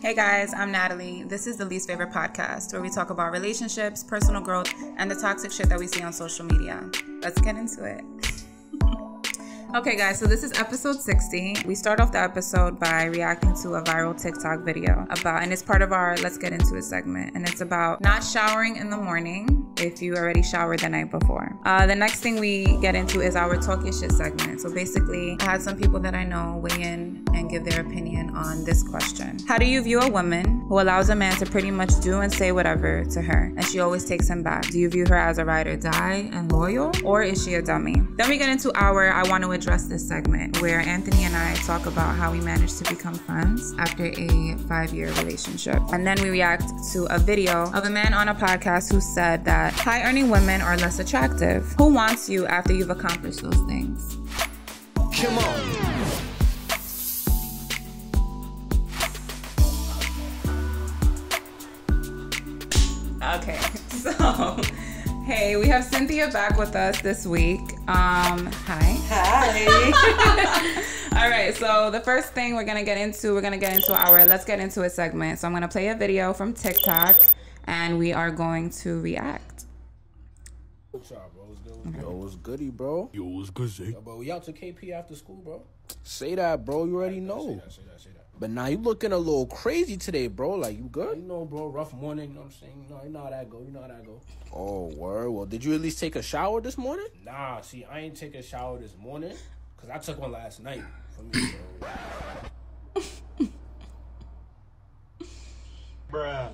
Hey guys, I'm Natalie. This is the Least Favorite Podcast, where we talk about relationships, personal growth, and the toxic shit that we see on social media. Let's get into it. Okay guys, so this is episode 60. We start off the episode by reacting to a viral TikTok video and it's part of our Let's Get Into It segment, and it's about not showering in the morning if you already showered the night before. The next thing we get into is our Talk Your Shit segment. So basically, I had some people that I know weigh in and give their opinion on this question. How do you view a woman who allows a man to pretty much do and say whatever to her, and she always takes him back? Do you view her as a ride or die and loyal, or is she a dummy? Then we get into our I Want to Address This segment, where Anthony and I talk about how we managed to become friends after a 5-year relationship. And then we react to a video of a man on a podcast who said that high-earning women are less attractive. Who wants you after you've accomplished those things? Come on. Okay, so hey, we have Cynthia back with us this week. Hi. All right, so the first thing we're gonna get into our Let's Get Into It segment. So I'm gonna play a video from TikTok, and we are going to react. What's up, bro? What's good? Yo, what's goody, bro? Yo, what's good, Zay? Yo, bro, we out to KP after school, bro. Say that, bro. You already know. Say that. But now you looking a little crazy today, bro. Like, you good? You know, bro, rough morning, you know what I'm saying? You know how that go. Oh, word. Well, did you at least take a shower this morning? Nah, see, I ain't take a shower this morning, because I took one last night for me, so. Bruh.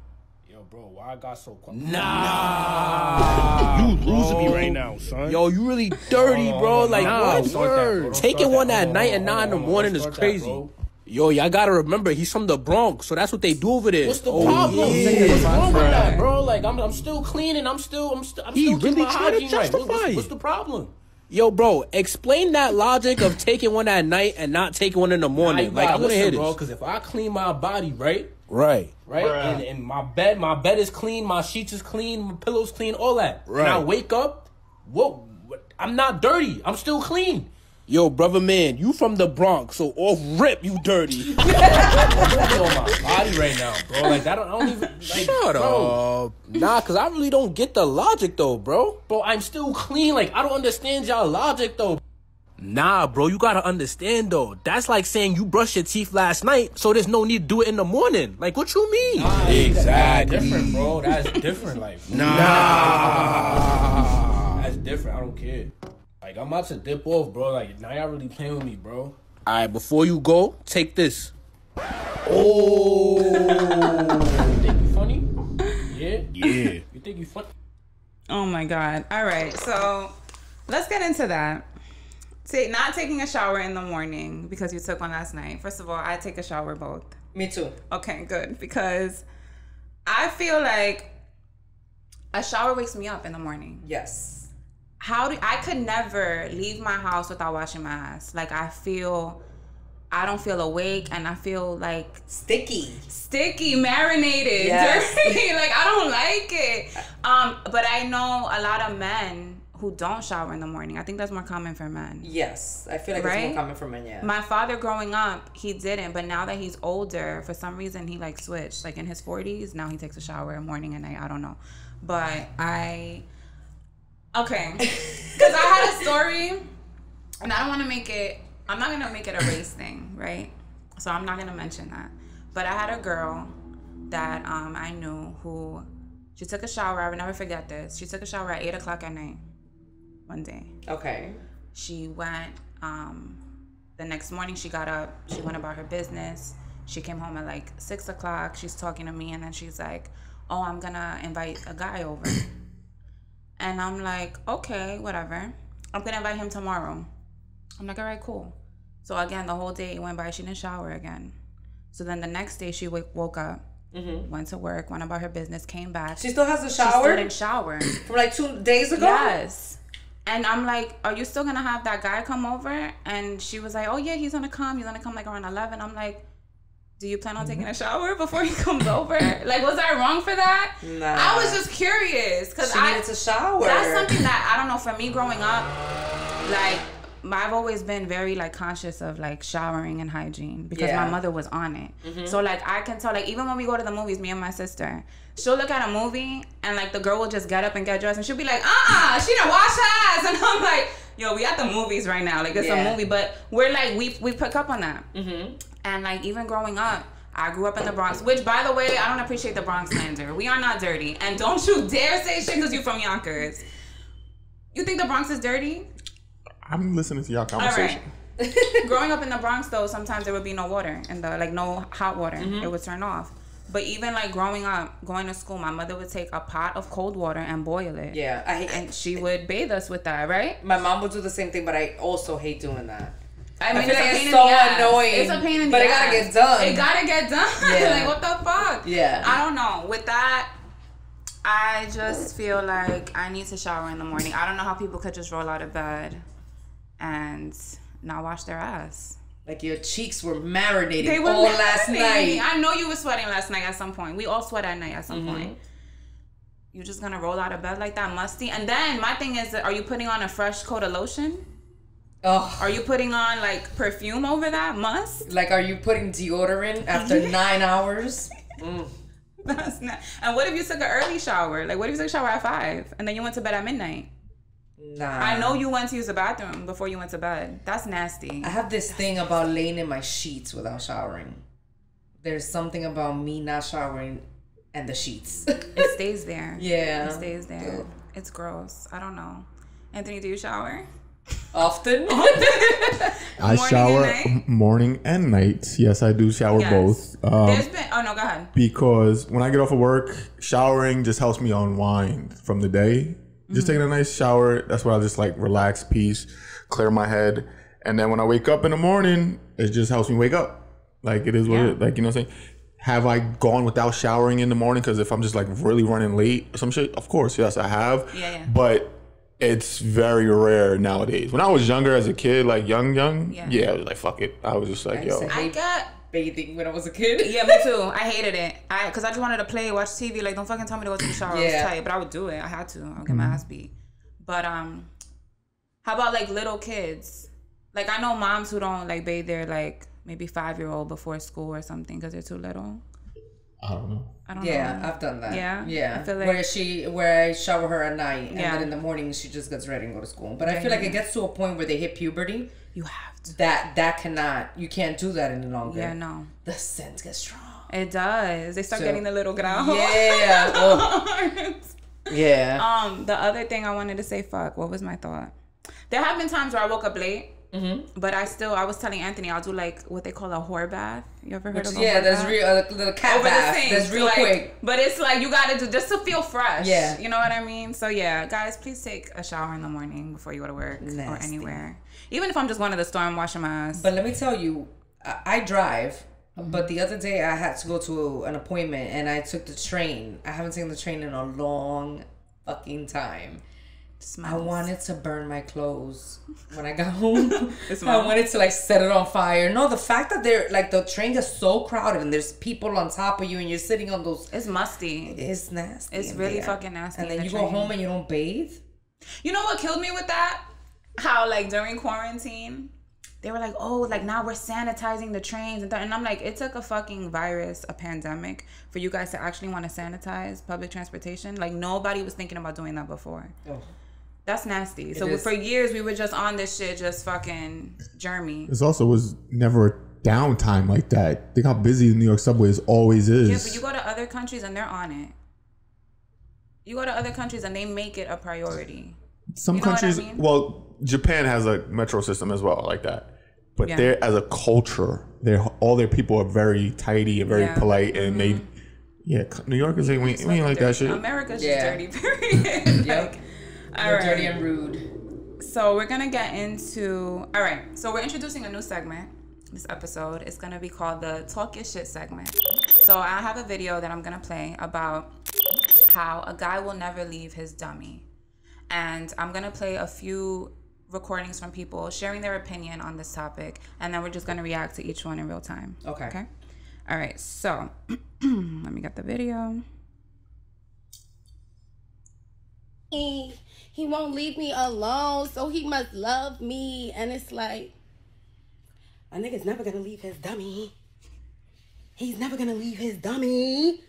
Yo, bro, why I got so quiet? Nah. You losing me right now, son. Yo, you really dirty, bro. Like, nah, what word? Taking one at night and 9 in the morning is crazy. Yo, y'all gotta remember, he's from the Bronx, so that's what they do over there. What's the problem? Yeah. What's wrong with that, bro? Like, I'm still cleaning. I'm still He keeping really my trying to hygiene right. justify. What's the problem? Yo, bro, explain that logic of taking one at night and not taking one in the morning. Nah, like, I'm gonna hear bro, this. because if I clean my body, right, Right. and my bed is clean, my sheets is clean, my pillows clean, all that. Right. And I wake up, what? I'm not dirty. I'm still clean. Yo, brother man, you from the Bronx, so off rip, you dirty. I'm on my body right now, bro. Like, I don't even. Like, Shut bro. up. Nah, because I really don't get the logic, though, bro. Bro, I'm still clean. Like, I don't understand y'all logic, though. Nah, bro, you gotta understand, though. That's like saying you brushed your teeth last night, so there's no need to do it in the morning. Like, what you mean? Nah, Exactly. That's different, bro. That's different. Like, Nah. That's different. I don't care. Like, I'm about to dip off, bro. Like, now y'all really playing with me, bro. All right, before you go, take this. Oh. You think you funny? Yeah? Yeah. You think you funny? Oh my God. All right, so let's get into that. Not taking a shower in the morning because you took one last night. First of all, I take a shower both. Me too. Okay, good. Because I feel like a shower wakes me up in the morning. Yes. I could never leave my house without washing my ass. Like, I don't feel awake, and I feel like Sticky, marinated, yes. dirty. Like, I don't like it. But I know a lot of men who don't shower in the morning. I think that's more common for men. Yes, I feel like Right? it's more common for men, yeah. My father growing up, he didn't, but now that he's older, for some reason he like switched. Like in his 40s, now he takes a shower morning and night. I don't know. But okay. Because I had a story, and I don't want to I'm not going to make it a race thing, right? So I'm not going to mention that. But I had a girl that I knew who, she took a shower. I would never forget this. She took a shower at 8 o'clock at night one day. Okay. She went, the next morning she got up, she went about her business. She came home at like 6 o'clock. She's talking to me, and then she's like, oh, I'm gonna invite a guy over. And I'm like, okay, whatever. I'm gonna invite him tomorrow. I'm like, all right, cool. So again, the whole day went by, she didn't shower again. So then the next day she woke up, went to work, went about her business, came back. She still has a She shower? still didn't shower. From like 2 days ago? Yes. And I'm like, are you still gonna have that guy come over? And she was like, oh yeah, he's gonna come like around 11. I'm like, do you plan on taking a shower before he comes over? Like, was I wrong for that? Nah. I was just curious because She needed to shower. That's something that I don't know. For me, growing up, like I've always been very like conscious of like showering and hygiene because my mother was on it. So like I can tell, like even when we go to the movies, me and my sister, she'll look at a movie and like the girl will just get up and get dressed and she'll be like, she didn't wash her ass, and I'm like, yo, we at the movies right now, like it's a movie, but we're like we pick up on that. And like even growing up, I grew up in the Bronx, which by the way, I don't appreciate the Bronx slander. We are not dirty, and don't you dare say shit because you from Yonkers. You think the Bronx is dirty? I'm listening to y'all conversation. All right. Growing up in the Bronx, though, sometimes there would be no water and like no hot water. It would turn off. But even like growing up, going to school, my mother would take a pot of cold water and boil it. Yeah, and she would bathe us with that, right? My mom would do the same thing, but I also hate doing that. I mean, feel like it's so annoying. It's a pain in the ass. But it gotta get done. It gotta get done. Yeah. Like, what the fuck? Yeah. I don't know. With that, I just feel like I need to shower in the morning. I don't know how people could just roll out of bed and not wash their ass. Like your cheeks were marinating They were all last night. I know you were sweating last night at some point. We all sweat at night at some point. You're just gonna roll out of bed like that, musty? And then my thing is, are you putting on a fresh coat of lotion? Oh. Are you putting on like perfume over that? Must? Like, are you putting deodorant after 9 hours? That's not. And what if you took an early shower? Like, what if you took a shower at 5 and then you went to bed at midnight? Nah. I know you went to use the bathroom before you went to bed. That's nasty. I have this thing about laying in my sheets without showering. There's something about me not showering and the sheets. It stays there. Yeah. It stays there. Ugh. It's gross. I don't know. Anthony, do you shower? Often. I shower morning and night. Yes, I do shower both. There's been. Oh no, go ahead. Because when I get off of work, showering just helps me unwind from the day. Just taking a nice shower. That's why I just like relax, peace, clear my head, and then when I wake up in the morning, it just helps me wake up. Like it is what it is. Like, you know what I'm saying? Have I gone without showering in the morning? Because if I'm just like really running late or some shit, of course, yes, I have. Yeah. But it's very rare nowadays. When I was younger as a kid, like young, I was like, fuck it. I was just like, yo. I got bathing when I was a kid. Yeah, me too. I hated it. Because I just wanted to play, watch TV. Like, don't fucking tell me to go to the shower. I was tight, but I would do it. I had to. I would get my ass beat. But how about like little kids? Like, I know moms who don't like bathe their like maybe 5-year-old before school or something because they're too little. I don't know. Yeah, I've done that. Yeah. I feel like where I shower her at night and then in the morning she just gets ready and go to school. But I feel like it gets to a point where they hit puberty. You have to. You can't do that any longer. Yeah, no. The scent gets strong. It does. They start getting the little grau. Yeah. Yeah. The other thing I wanted to say, what was my thought? There have been times where I woke up late. But I was telling Anthony, I'll do like what they call a whore bath. You ever heard of a whore bath? There's real little cat bath. That's real quick. But it's like you gotta do just to feel fresh. Yeah. You know what I mean? So yeah, guys, please take a shower in the morning before you go to work or anywhere. Even if I'm just going to the store and washing my ass. But let me tell you, I drive. But the other day I had to go to an appointment and I took the train. I haven't taken the train in a long fucking time. I wanted to burn my clothes when I got home. I wanted to like set it on fire. No, the fact that they're like the train is so crowded and there's people on top of you and you're sitting on those. It's musty. It's nasty. It's really fucking nasty. And then you go home and you don't bathe. You know what killed me with that? How like during quarantine, they were like, oh, like now we're sanitizing the trains and I'm like, it took a fucking virus, a pandemic, for you guys to actually want to sanitize public transportation. Like nobody was thinking about doing that before. Oh. That's nasty. So for years we were just on this shit, just fucking germy. This also was never a downtime like that. Think how busy the New York subways always is. Yeah, but you go to other countries and they're on it. You go to other countries and they make it a priority. Some countries, well, Japan has a metro system as well, like that. But they're, as a culture, all their people are very tidy and very polite, and they, New Yorkers, we ain't like that shit. America's just dirty, period. They're dirty and rude. So we're gonna get into, all right, so we're introducing a new segment this episode. It's gonna be called the Talk Your Shit segment. So I have a video that I'm gonna play about how a guy will never leave his dummy. And I'm gonna play a few recordings from people sharing their opinion on this topic, and then we're just gonna react to each one in real time. Okay. All right, so let me get the video. He won't leave me alone, so he must love me. And it's like, a nigga's never gonna leave his dummy. He's never gonna leave his dummy.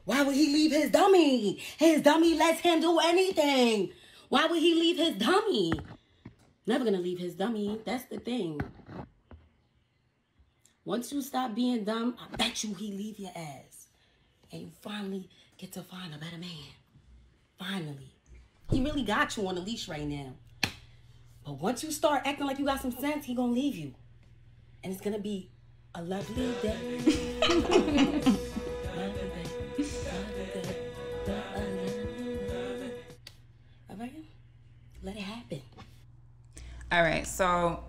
Why would he leave his dummy? His dummy lets him do anything. Why would he leave his dummy? Never gonna leave his dummy. That's the thing. Once you stop being dumb, I bet you he leave your ass. And you finally get to find a better man. Finally. He really got you on a leash right now. But once you start acting like you got some sense, he gonna leave you. And it's gonna be a lovely day. Let it happen. All right, so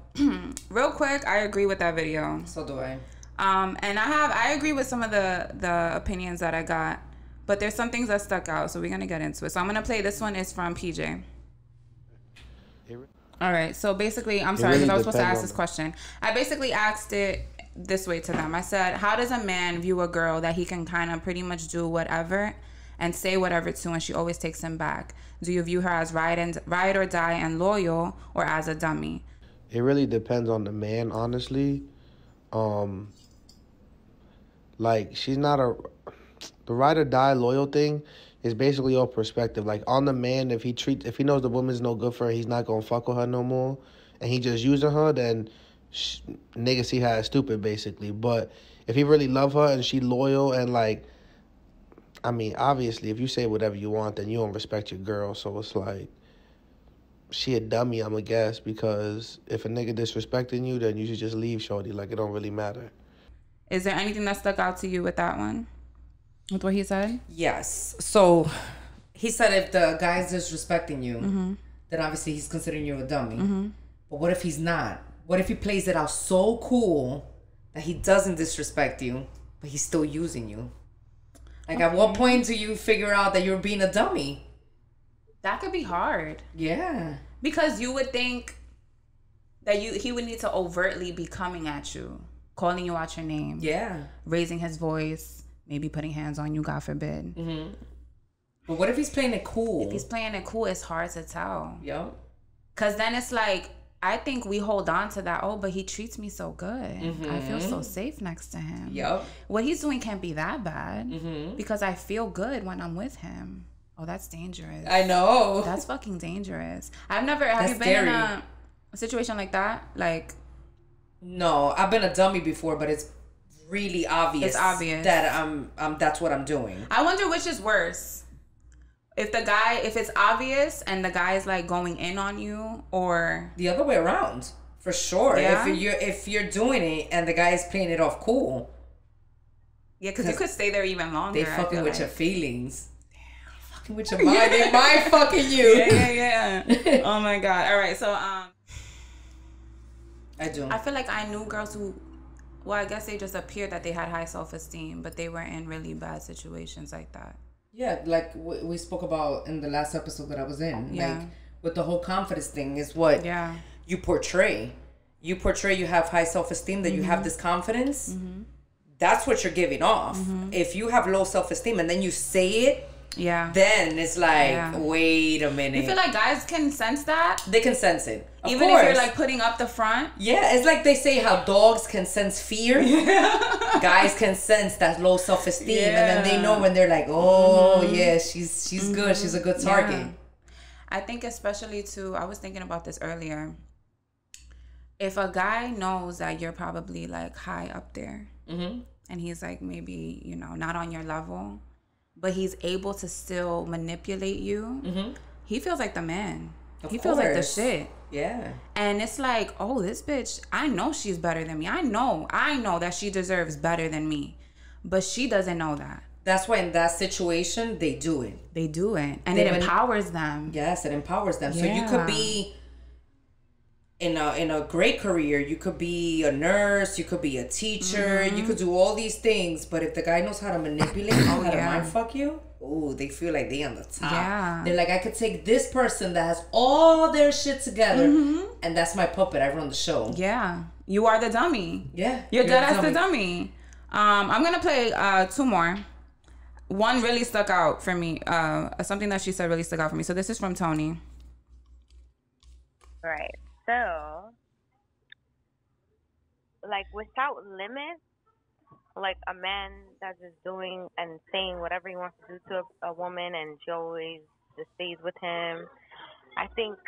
real quick, I agree with that video. So do I. And I agree with some of the opinions that I got, but there's some things that stuck out, so we're gonna get into it. So I'm gonna play this one. Is from PJ. All right, so basically, I'm sorry because I was supposed to ask this question. I basically asked it this way to them. I said, how does a man view a girl that he can kind of pretty much do whatever and say whatever to, and she always takes him back? Do you view her as ride or die and loyal, or as a dummy? It really depends on the man, honestly. Like, she's not the ride or die loyal thing is basically all perspective. Like, on the man, if he knows the woman's no good for her, he's not gonna fuck with her no more, and he just using her, then niggas see her as stupid, basically. But if he really love her and she loyal and like, I mean, obviously, if you say whatever you want, then you don't respect your girl. So it's like, she a dummy, I'm a guess, because if a nigga disrespecting you, then you should just leave, shorty. Like, it don't really matter. Is there anything that stuck out to you with that one? With what he said? Yes. So he said if the guy's disrespecting you, then obviously he's considering you a dummy. But what if he's not? What if he plays it out so cool that he doesn't disrespect you, but he's still using you? Like, at what point do you figure out that you're being a dummy? That could be hard. Yeah. Because you would think that he would need to overtly be coming at you, calling you out your name. Yeah. Raising his voice, maybe putting hands on you, God forbid. But what if he's playing it cool? If he's playing it cool, it's hard to tell. Yep. Because then it's like, I think we hold on to that. Oh, but he treats me so good. I feel so safe next to him. Yep. What he's doing can't be that bad because I feel good when I'm with him. Oh, that's dangerous. I know. That's fucking dangerous. Have you been in a situation like that? Like, no, I've been a dummy before, but it's really obvious. It's obvious that I'm that's what I'm doing. I wonder which is worse. If it's obvious and the guy is like going in on you, or the other way around, for sure. Yeah? If you're doing it and the guy is playing it off cool. Yeah, because you could stay there even longer. They fucking with your feelings. Damn, fucking with your mind. They mind fucking you. Yeah. Oh my god. All right, so I do. I feel like I knew girls who, well, I guess they just appeared that they had high self-esteem, but they were in really bad situations like that. Yeah, like we spoke about in the last episode that I was in. Yeah. Like, with the whole confidence thing is what you portray. You portray you have high self-esteem, that you have this confidence. That's what you're giving off. If you have low self-esteem and then you say it, then it's like, wait a minute. You feel like guys can sense that? They can sense it. Even if you're like putting up the front? Yeah, it's like they say how dogs can sense fear. Guys can sense that low self-esteem, and then they know when they're like, oh yeah, she's good. She's a good target. Yeah. I think especially too, I was thinking about this earlier. If a guy knows that you're probably like high up there, and he's like maybe, not on your level, but he's able to still manipulate you, he feels like the man. He feels like the shit. Yeah. And it's like, oh, this bitch, I know she's better than me. I know that she deserves better than me. But she doesn't know that. That's why in that situation, they do it. They do it. And it empowers them. Yes, it empowers them. So you could be in a great career. You could be a nurse. You could be a teacher. You could do all these things. But if the guy knows how to manipulate, how to mind fuck you, oh, they feel like they on the top. Yeah. They're like, I could take this person that has all their shit together, and that's my puppet. I run the show. Yeah. You are the dummy. Yeah. You're dead as the dummy. I'm going to play 2 more. one really stuck out for me. Something that she said really stuck out for me. So this is from Tony. Right. So, like, without limits, like a man that's just doing and saying whatever he wants to do to a woman, and she always just stays with him. I think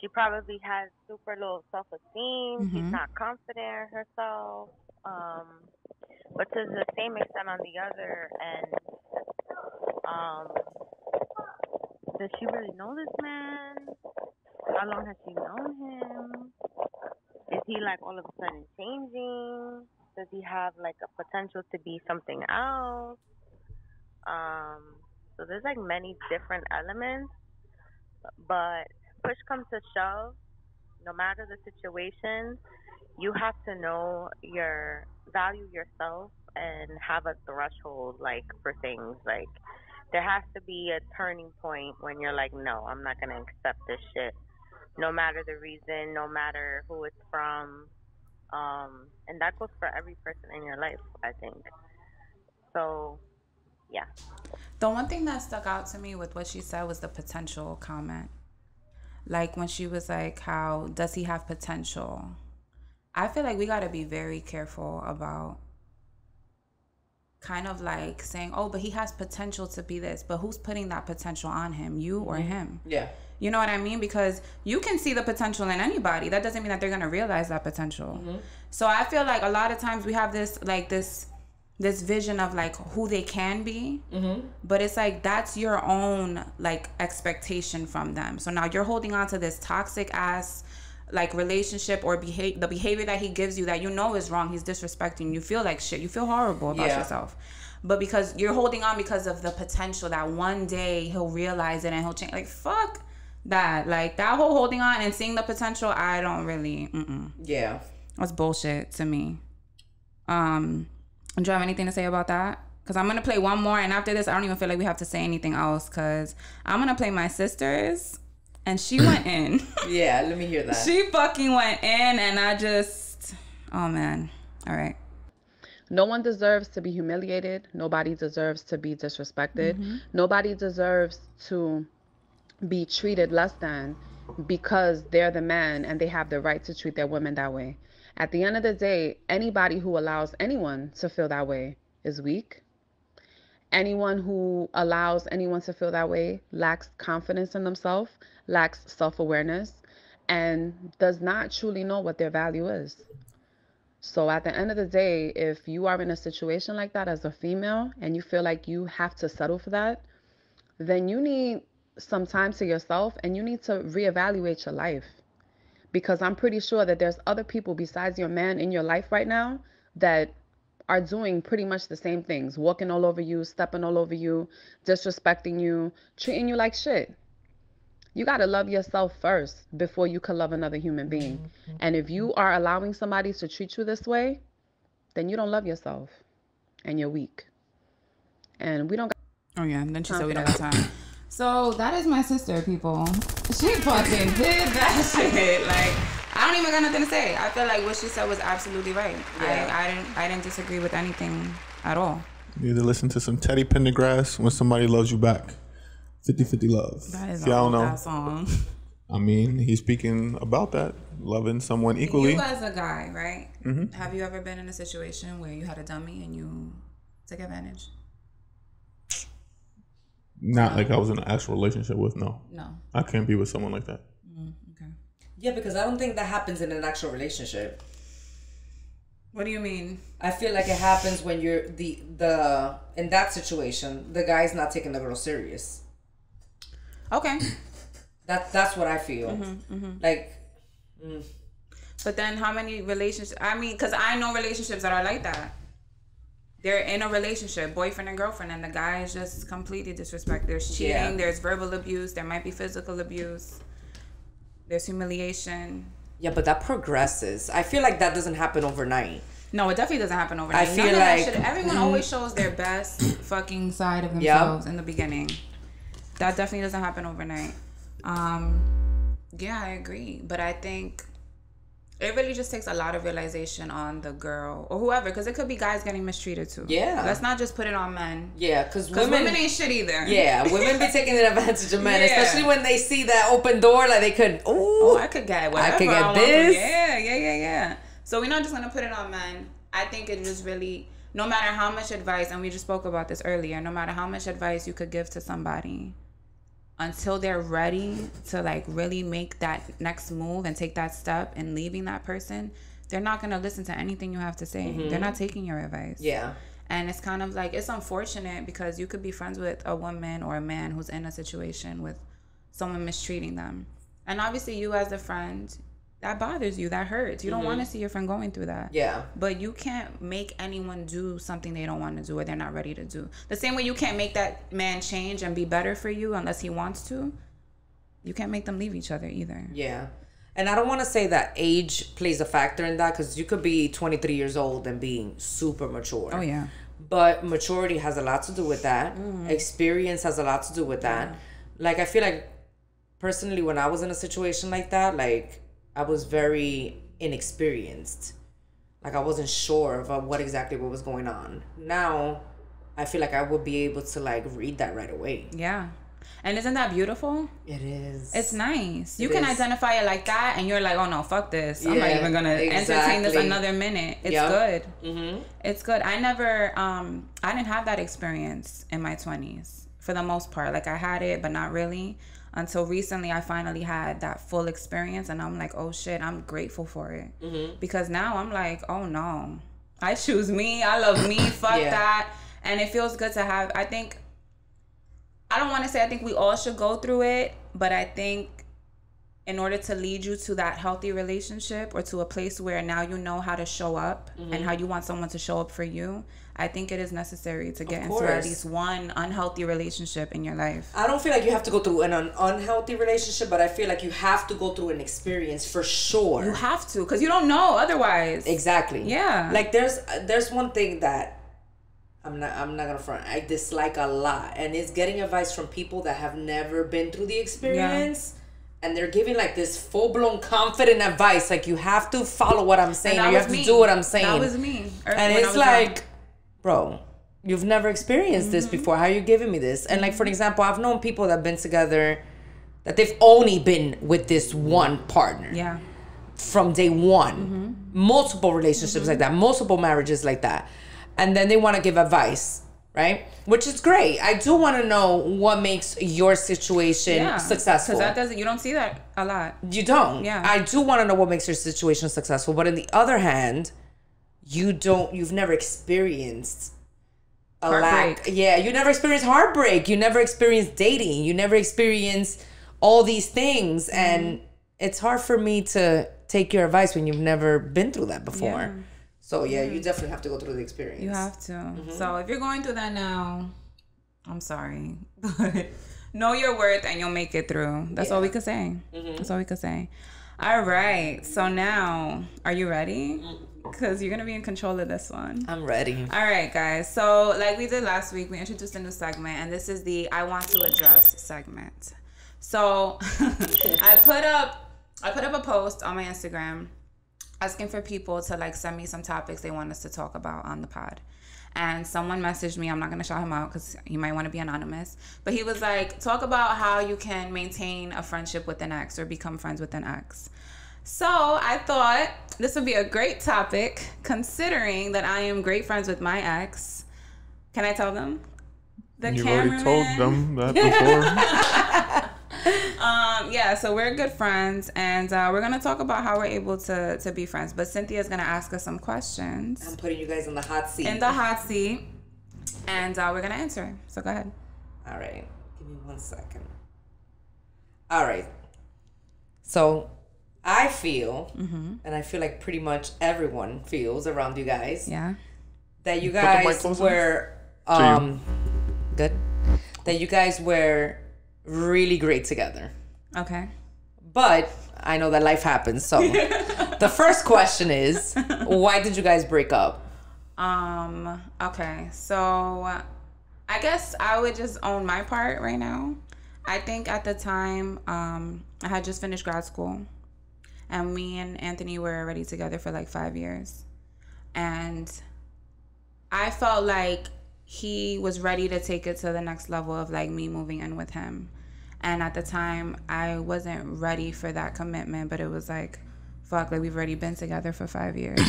she probably has super low self-esteem. She's not confident in herself. But to the same extent on the other end, does she really know this man? How long has she known him? Is he like all of a sudden changing? Does he have like a potential to be something else? So there's like many different elements, but push comes to shove, no matter the situation, you have to know value yourself and have a threshold, like, for things. Like, there has to be a turning point when you're like, no, I'm not going to accept this shit, no matter the reason, no matter who it's from. And that goes for every person in your life, I think. So, yeah. The one thing that stuck out to me with what she said was the potential comment. Like when she was like, how does he have potential? I feel like we got to be very careful about kind of like saying, oh, but he has potential to be this. But who's putting that potential on him, you or him? Yeah. You know what I mean? Because you can see the potential in anybody. That doesn't mean that they're going to realize that potential. So I feel like a lot of times we have this vision of like who they can be, but it's like that's your own like expectation from them. So now you're holding on to this toxic ass like relationship or the behavior that he gives you that you know is wrong. He's disrespecting you. Feel like shit. You feel horrible about yourself. But because you're holding on because of the potential that one day he'll realize it and he'll change. Like, fuck that. Like, that whole holding on and seeing the potential, I don't really, Yeah. That's bullshit to me. Do you have anything to say about that? Because I'm going to play one more, and after this, I don't even feel like we have to say anything else, because I'm going to play my sister's, and she went in. Yeah, let me hear that. She fucking went in, and I just, oh, man. All right. No one deserves to be humiliated. Nobody deserves to be disrespected. Nobody deserves to be treated less than because they're the man and they have the right to treat their women that way. At the end of the day, anybody who allows anyone to feel that way is weak. Anyone who allows anyone to feel that way lacks confidence in themselves, lacks self-awareness, and does not truly know what their value is. So at the end of the day, if you are in a situation like that as a female and you feel like you have to settle for that, then you need some time to yourself and you need to reevaluate your life. Because I'm pretty sure that there's other people besides your man in your life right now that are doing pretty much the same things. Walking all over you, stepping all over you, disrespecting you, treating you like shit. You got to love yourself first before you can love another human being. And if you are allowing somebody to treat you this way, then you don't love yourself and you're weak. And we don't got Oh yeah, and then she said we don't got time. So that is my sister, people. She fucking did that shit. Like, I don't even got nothing to say. I feel like what she said was absolutely right. Yeah. I didn't disagree with anything at all. You either listen to some Teddy Pendergrass when somebody loves you back. 50-50 love. That is that song. I mean, he's speaking about that, loving someone equally. You as a guy, right? Have you ever been in a situation where you had a dummy and you took advantage? Not like I was in an actual relationship with, no. No. I can't be with someone like that. Okay. Yeah, because I don't think that happens in an actual relationship. What do you mean? I feel like it happens when you're the in that situation, the guy's not taking the girl serious. Okay. That's what I feel. Like. But then how many relationships? I mean, because I know relationships that are like that. They're in a relationship, boyfriend and girlfriend, and the guy is just completely disrespect. There's cheating, there's verbal abuse, there might be physical abuse, there's humiliation. Yeah, but that progresses. I feel like that doesn't happen overnight. No, it definitely doesn't happen overnight. I feel like everyone always shows their best fucking side of themselves in the beginning. That definitely doesn't happen overnight. Yeah, I agree. But I think It really just takes a lot of realization on the girl or whoever, because it could be guys getting mistreated too. Yeah. Let's not just put it on men. Yeah, because women ain't shit either. Yeah, women be taking advantage of men, especially when they see that open door, like they could, I could get whatever. I could get this. Yeah. So we're not just going to put it on men. I think it just really, no matter how much advice, and we just spoke about this earlier, no matter how much advice you could give to somebody, until they're ready to like really make that next move and take that step and leaving that person, they're not going to listen to anything you have to say. They're not taking your advice. Yeah. And it's kind of like, it's unfortunate because you could be friends with a woman or a man who's in a situation with someone mistreating them. And obviously you as a friend, that bothers you, that hurts. You don't want to see your friend going through that. Yeah. But you can't make anyone do something they don't want to do or they're not ready to do. The same way you can't make that man change and be better for you unless he wants to. You can't make them leave each other either. Yeah. And I don't want to say that age plays a factor in that, because you could be 23 years old and being super mature. Oh, yeah. But maturity has a lot to do with that. Experience has a lot to do with that. Like, I feel like, personally, when I was in a situation like that, like, I was very inexperienced. Like, I wasn't sure of what was going on. Now, I feel like I would be able to, like, read that right away. Yeah. And isn't that beautiful? It is. It's nice. You can identify it like that, and you're like, oh, no, fuck this. I'm not even going to entertain this another minute. It's good. It's good. I never, I didn't have that experience in my 20s, for the most part. Like, I had it, but not really. Until recently, I finally had that full experience, and I'm like, oh shit, I'm grateful for it. Because now I'm like, oh no, I choose me, I love me, fuck that. And it feels good to have, I think we all should go through it, but I think in order to lead you to that healthy relationship or to a place where now you know how to show up and how you want someone to show up for you, I think it is necessary to get into at least one unhealthy relationship in your life. I don't feel like you have to go through an unhealthy relationship, but I feel like you have to go through an experience for sure. You have to, because you don't know otherwise. Exactly. Yeah. Like there's one thing that I'm not gonna front, I dislike a lot, and it's getting advice from people that have never been through the experience. And they're giving like this full-blown confident advice, like you have to follow what I'm saying, or you have to do what I'm saying. That was me. And it's like, bro, you've never experienced this before. How are you giving me this? And like, for example, I've known people that have been together, that they've only been with this one partner. Yeah. From day one. Multiple relationships like that, multiple marriages like that. And then they want to give advice, right? Which is great. I do want to know what makes your situation successful. Because you don't see that a lot. You don't. Yeah. I do want to know what makes your situation successful. But on the other hand, you've never experienced heartbreak. You never experienced heartbreak. You never experienced dating. You never experienced all these things. And it's hard for me to take your advice when you've never been through that before. Yeah. So you definitely have to go through the experience. You have to. So if you're going through that now, I'm sorry. But know your worth and you'll make it through. That's all we could say. That's all we could say. All right. So now, are you ready? Because you're going to be in control of this one. I'm ready. All right, guys. So like we did last week, we introduced a new segment. And this is the I Want to Address segment. So I put up a post on my Instagram asking for people to like send me some topics they want us to talk about on the pod. And someone messaged me, I'm not going to shout him out because he might want to be anonymous, but he was like, talk about how you can maintain a friendship with an ex or become friends with an ex. So I thought this would be a great topic considering that I am great friends with my ex. Can I tell them? You've already told them that before. So we're good friends, and we're gonna talk about how we're able to be friends. But Cynthia's gonna ask us some questions. I'm putting you guys in the hot seat. And we're gonna answer. So go ahead. All right, give me 1 second. All right. So I feel, and I feel like pretty much everyone feels around you guys. Yeah. That you guys were good. That you guys were really great together. Okay. But I know that life happens. So the first question is, why did you guys break up? Okay. So I guess I would just own my part right now. I think at the time, I had just finished grad school. And me and Anthony were already together for like 5 years. And I felt like he was ready to take it to the next level of like me moving in with him. And at the time, I wasn't ready for that commitment, but it was like, fuck, like we've already been together for 5 years.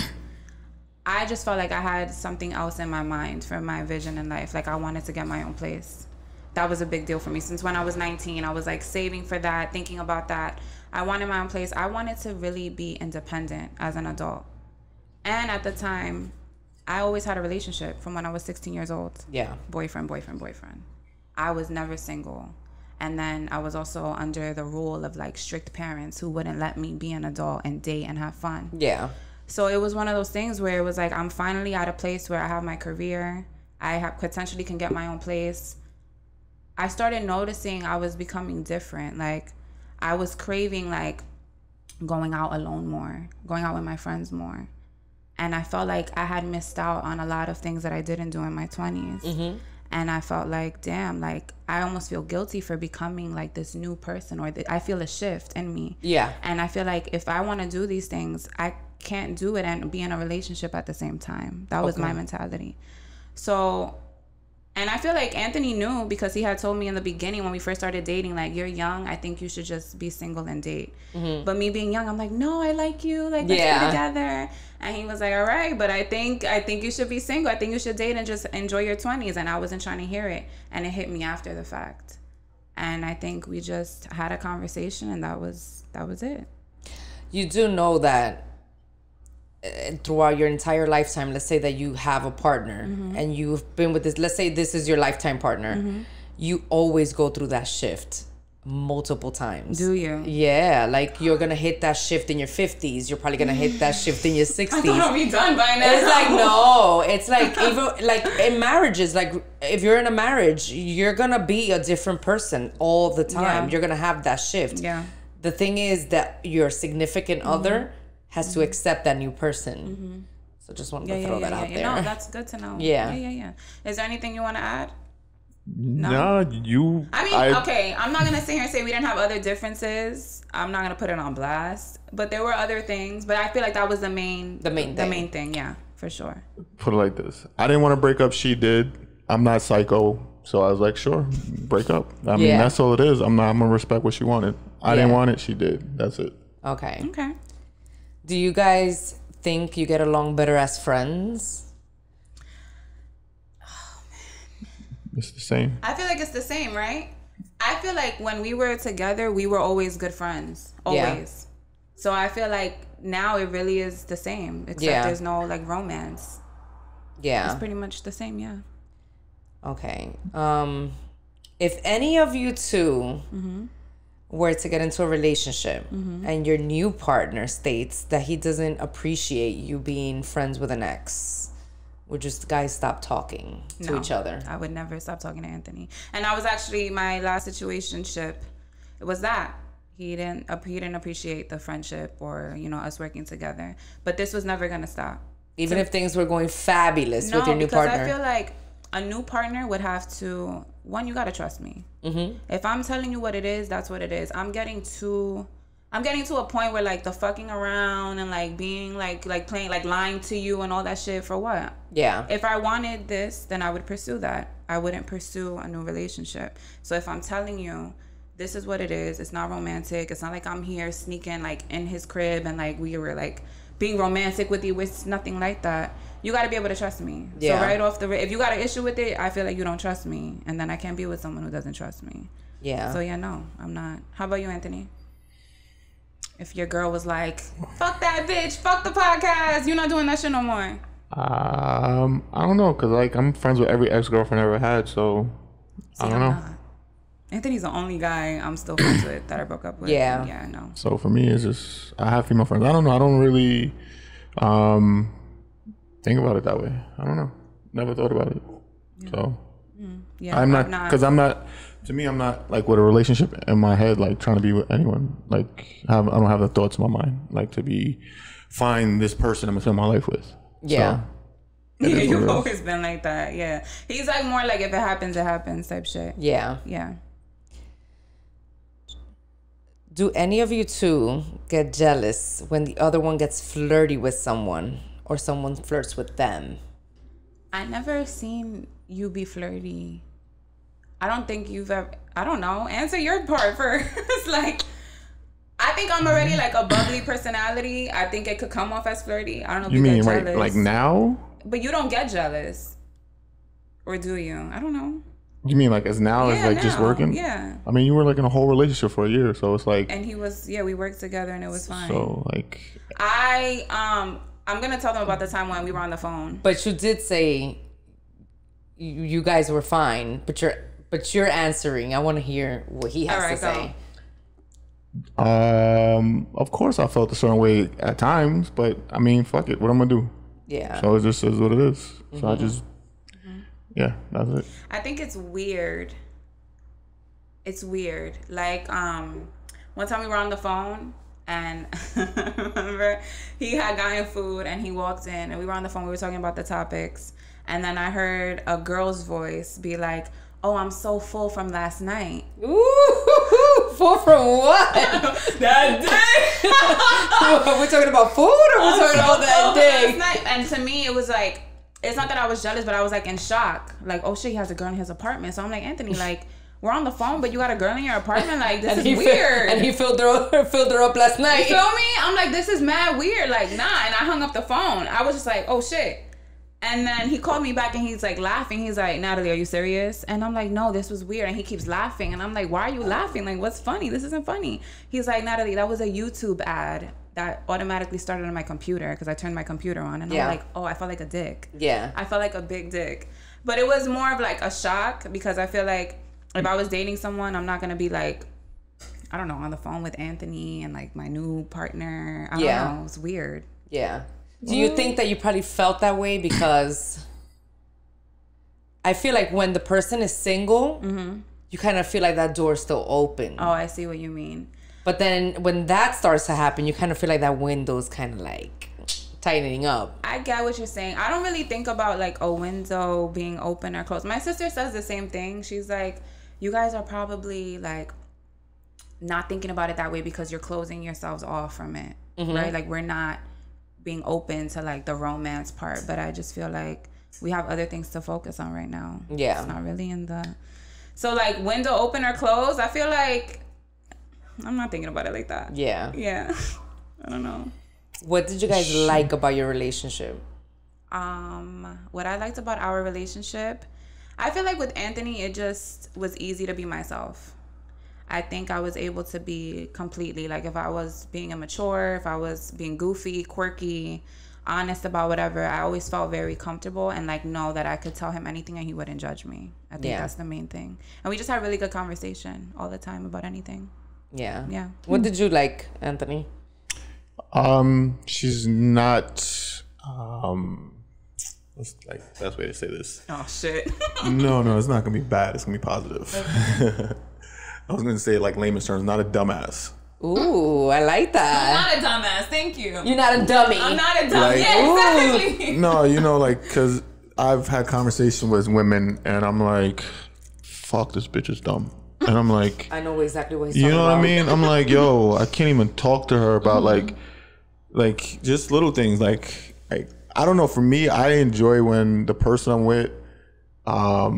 I just felt like I had something else in my mind for my vision in life. Like I wanted to get my own place. That was a big deal for me. Since when I was 19, I was like saving for that, thinking about that. I wanted my own place. I wanted to really be independent as an adult. And at the time, I always had a relationship from when I was 16 years old. Yeah. Boyfriend. I was never single. And then I was also under the rule of like strict parents who wouldn't let me be an adult and date and have fun. Yeah. So it was one of those things where it was like, I'm finally at a place where I have my career. I have potentially can get my own place. I started noticing I was becoming different. Like I was craving like going out alone more, going out with my friends more. And I felt like I had missed out on a lot of things that I didn't do in my 20s. Mm-hmm. And I felt like, damn, like I almost feel guilty for becoming like this new person, or I feel a shift in me. Yeah. And I feel like if I want to do these things, I can't do it and be in a relationship at the same time. That was my mentality. So, and I feel like Anthony knew, because he had told me in the beginning when we first started dating, like, you're young, I think you should just be single and date. Mm-hmm. But me being young, I'm like, no, I like you, like, let's be together. And he was like, all right, but I think you should be single. I think you should date and just enjoy your 20s. And I wasn't trying to hear it. And it hit me after the fact. And I think we just had a conversation, and that was it. You do know that throughout your entire lifetime, let's say that you have a partner, mm-hmm. and you've been with this, let's say this is your lifetime partner, mm-hmm. you always go through that shift multiple times. Do you? Yeah, like you're gonna hit that shift in your 50s, you're probably gonna hit that shift in your 60s. I thought I'll be done by now. It's like, no, it's like, even like in marriages, like if you're in a marriage, you're gonna be a different person all the time. You're gonna have that shift. Yeah. The thing is that your significant mm-hmm. other has mm-hmm. to accept that new person. Mm-hmm. So just wanted to throw that out there. No, that's good to know. Yeah. Is there anything you want to add? No, you. I mean, okay, I'm not gonna sit here and say we didn't have other differences. I'm not gonna put it on blast, but there were other things. But I feel like that was the main thing. Yeah, for sure. Put it like this: I didn't want to break up. She did. I'm not psycho, so I was like, sure, break up. I mean, that's all it is. I'm gonna respect what she wanted. I didn't want it. She did. That's it. Okay. Okay. Do you guys think you get along better as friends? It's the same. I feel like it's the same, right? I feel like when we were together, we were always good friends. Always. Yeah. So I feel like now it really is the same, except there's no like romance. Yeah. It's pretty much the same, yeah. Okay. If any of you two mm-hmm. were to get into a relationship mm-hmm. and your new partner states that he doesn't appreciate you being friends with an ex, would just guys stop talking to each other? I would never stop talking to Anthony. And I was actually, my last situationship, it was that. He didn't appreciate the friendship or, you know, us working together. But this was never going to stop. Even if things were going fabulous with your new partner? No, because I feel like a new partner would have to, one, you got to trust me. Mm-hmm. If I'm telling you what it is, that's what it is. I'm getting to a point where like the fucking around and like being like playing, like lying to you and all that shit for what? Yeah. If I wanted this, then I would pursue that. I wouldn't pursue a new relationship. So if I'm telling you this is what it is, it's not romantic. It's not like I'm here sneaking like in his crib and like we were like being romantic with you. It's nothing like that. You got to be able to trust me. Yeah. So right off if you got an issue with it, I feel like you don't trust me. And then I can't be with someone who doesn't trust me. Yeah. So yeah, no, I'm not. How about you, Anthony? If your girl was like, fuck that bitch, fuck the podcast, you're not doing that shit no more. I don't know, cause like I'm friends with every ex-girlfriend I ever had, so I don't know. Anthony's the only guy I'm still friends with that I broke up with. Yeah. Yeah, I know. So for me, it's just I have female friends. I don't know. I don't really think about it that way. I don't know. Never thought about it. Yeah. So yeah, I'm not, because I'm not. To me, I'm not like with a relationship in my head, like trying to be with anyone. Like I don't have the thoughts in my mind, like to find this person I'm gonna spend my life with. Yeah. So, yeah, you've always been like that. Yeah. He's like more like if it happens, it happens type shit. Yeah. Yeah. Do any of you two get jealous when the other one gets flirty with someone or someone flirts with them? I never seen you be flirty. I don't think you've ever. I don't know. Answer your part first. Like, I think I'm already like a bubbly personality. I think it could come off as flirty. I don't know if you mean get right jealous. like now? But you don't get jealous, or do you? I don't know. You mean like as now as like now, just working? Yeah. I mean, you were like in a whole relationship for a year, so it's like. And he was, we worked together and it was fine. So like. I'm gonna tell them about the time when we were on the phone. But you did say you guys were fine, but you're answering. I want to hear what he has to say. Of course I felt a certain way at times, but I mean, fuck it. What I'm gonna do? Yeah. So it just is what it is. So I just. Yeah, that's it. I think it's weird. It's weird. Like, one time we were on the phone and remember he had gotten food and he walked in and we were on the phone. We were talking about the topics. And then I heard a girl's voice be like, "Oh, I'm so full from last night." Ooh, full from what? That day. We're talking about food or we're talking about that day? Last night. And to me, it was like, it's not that I was jealous, but I was like in shock. Like, oh shit, he has a girl in his apartment. So I'm like, Anthony, like, we're on the phone, but you got a girl in your apartment? Like, this is weird. And he filled her up last night. You feel me? I'm like, this is mad weird. Like, nah. And I hung up the phone. I was just like, oh shit. And then he called me back and he's like laughing. He's like, Natalie, are you serious? And I'm like, no, this was weird. And he keeps laughing. And I'm like, why are you laughing? Like, what's funny? This isn't funny. He's like, Natalie, that was a YouTube ad that automatically started on my computer because I turned my computer on. And I'm like, oh, I felt like a dick. Yeah. I felt like a big dick. But it was more of like a shock because I feel like if I was dating someone, I'm not going to be like, I don't know, on the phone with Anthony and like my new partner. I don't know. It's weird. Yeah. Do you think that you probably felt that way because I feel like when the person is single, you kind of feel like that door is still open. Oh, I see what you mean. But then when that starts to happen, you kind of feel like that window's kind of like tightening up. I get what you're saying. I don't really think about like a window being open or closed. My sister says the same thing. She's like, you guys are probably like not thinking about it that way because you're closing yourselves off from it, right? Like we're not being open to like the romance part, but I just feel like we have other things to focus on right now. Yeah. It's not really in the... So like window open or closed, I feel like I'm not thinking about it like that. Yeah. Yeah. I don't know. What did you guys like about your relationship? What I liked about our relationship, I feel like with Anthony, it just was easy to be myself. I think I was able to be completely, like if I was being immature, if I was being goofy, quirky, honest about whatever, I always felt very comfortable and like know that I could tell him anything and he wouldn't judge me. I think that's the main thing. And we just had really good conversation all the time about anything. Yeah. Yeah. What did you like, Anthony? She's not what's like the best way to say this? Oh shit. No, it's not gonna be bad, it's gonna be positive. I was gonna say like layman's terms, not a dumbass. Ooh, I like that. I'm not a dumbass, thank you. You're not a dummy. I'm not a dummy. Like, Yeah, exactly. No, you know, like, cause I've had conversation with women and I'm like, fuck, this bitch is dumb. And I'm like, I know exactly what he's you talking know about. what I mean? I'm like, yo, I can't even talk to her about like just little things. Like I don't know. For me, I enjoy when the person I'm with, I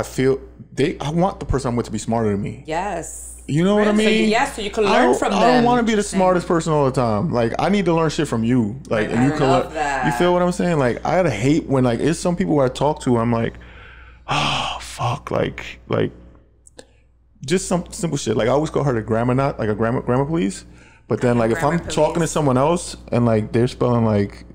feel I want the person I'm with to be smarter than me. Yes. You know what I mean? So you can learn from them. I don't want to be the smartest person all the time. Like I need to learn shit from you. Like and you can love that. You feel what I'm saying? Like I gotta hate when like it's some people I talk to. I'm like, oh fuck, like just some simple shit. Like I always call her the grammar nut, like a grammar please. But then like if I'm talking to someone else and like they're spelling like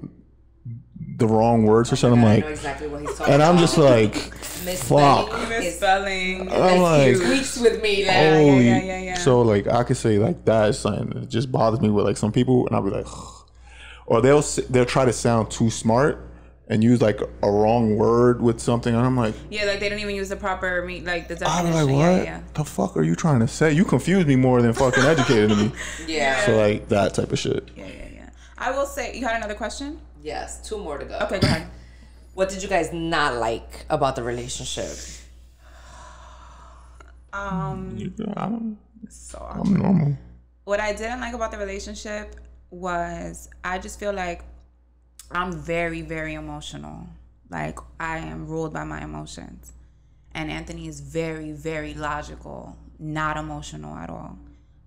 the wrong words or something, I'm like, I know exactly what he's talking and I'm about. just like, fuck. Misspelling. I'm like, weeks with me. Like, holy. Yeah. So like I could say like that is something that just bothers me with like some people, and I'll be like, ugh. Or they'll try to sound too smart and use like a wrong word with something, and I'm like, yeah, like they don't even use the proper like the I'm definition. like, what the fuck are you trying to say? You confuse me more than fucking educated to me. Yeah. So like that type of shit. Yeah. I will say, you had another question? Yes, 2 more to go. Okay, go ahead. What did you guys not like about the relationship? I'm So normal. what I didn't like about the relationship was I just feel like I'm very, very emotional. Like, I am ruled by my emotions. And Anthony is very, very logical, not emotional at all.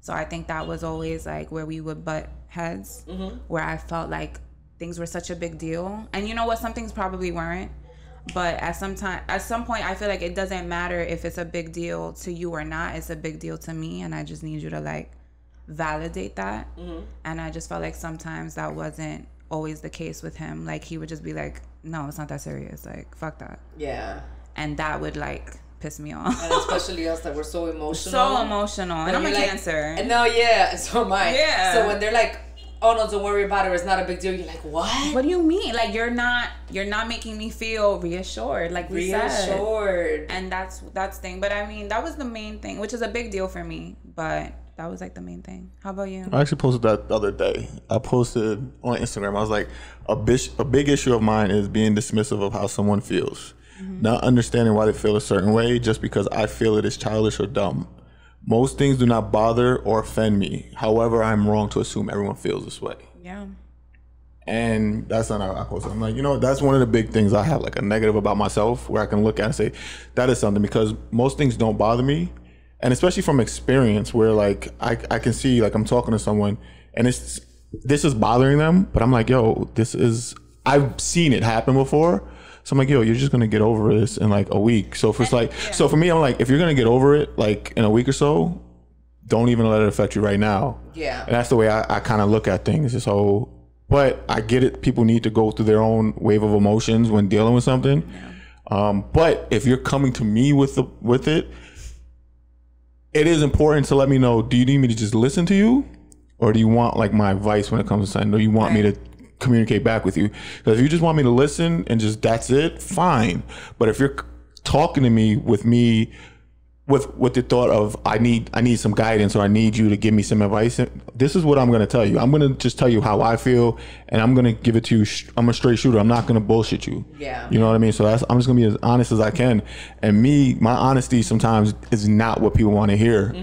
So I think that was always like where we would butt heads, where I felt like things were such a big deal. And you know what? Some things probably weren't. But at some point, I feel like it doesn't matter if it's a big deal to you or not. It's a big deal to me. And I just need you to like validate that. And I just felt like sometimes that wasn't always the case with him. Like, he would just be like, no, it's not that serious. Like, fuck that. Yeah. And that would like piss me off. And especially us that we're so emotional. So emotional. And I'm a like, Cancer. No, yeah. So am I. Yeah. So when they're like, oh no, don't worry about it, it's not a big deal, you're like, what do you mean? Like, you're not making me feel reassured, like we said. And that's the thing. But I mean, that was the main thing, which is a big deal for me, but that was like the main thing. How about you? I actually posted that the other day. I posted on Instagram. I was like, a big issue of mine is being dismissive of how someone feels. Not understanding why they feel a certain way just because I feel it is childish or dumb. Most things do not bother or offend me. However, I'm wrong to assume everyone feels this way. Yeah. And that's not how I posted. I'm like, you know, that's one of the big things I have, like a negative about myself, where I can look at and say, that is something, because most things don't bother me. And especially from experience, where like I can see, like, I'm talking to someone and this is bothering them, but I'm like, yo, I've seen it happen before. So I'm like, yo, you're just gonna get over this in like a week. So if it's like, so for me, I'm like, if you're gonna get over it like in a week or so, don't even let it affect you right now. Yeah. And that's the way I kind of look at things. So, but I get it. People need to go through their own wave of emotions when dealing with something. Yeah. But if you're coming to me with it, it is important to let me know, do you need me to just listen to you? Or do you want like my advice when it comes to something? Or you want me to communicate back with you? Because if you just want me to listen and just that's it, fine. But if you're talking to me with the thought of I need some guidance, or I need you to give me some advice, this is what I'm going to tell you. I'm going to just tell you how I feel, and I'm going to give it to you. I'm a straight shooter. I'm not going to bullshit you. Yeah. You know what I mean? So I'm just going to be as honest as I can. And my honesty sometimes is not what people want to hear,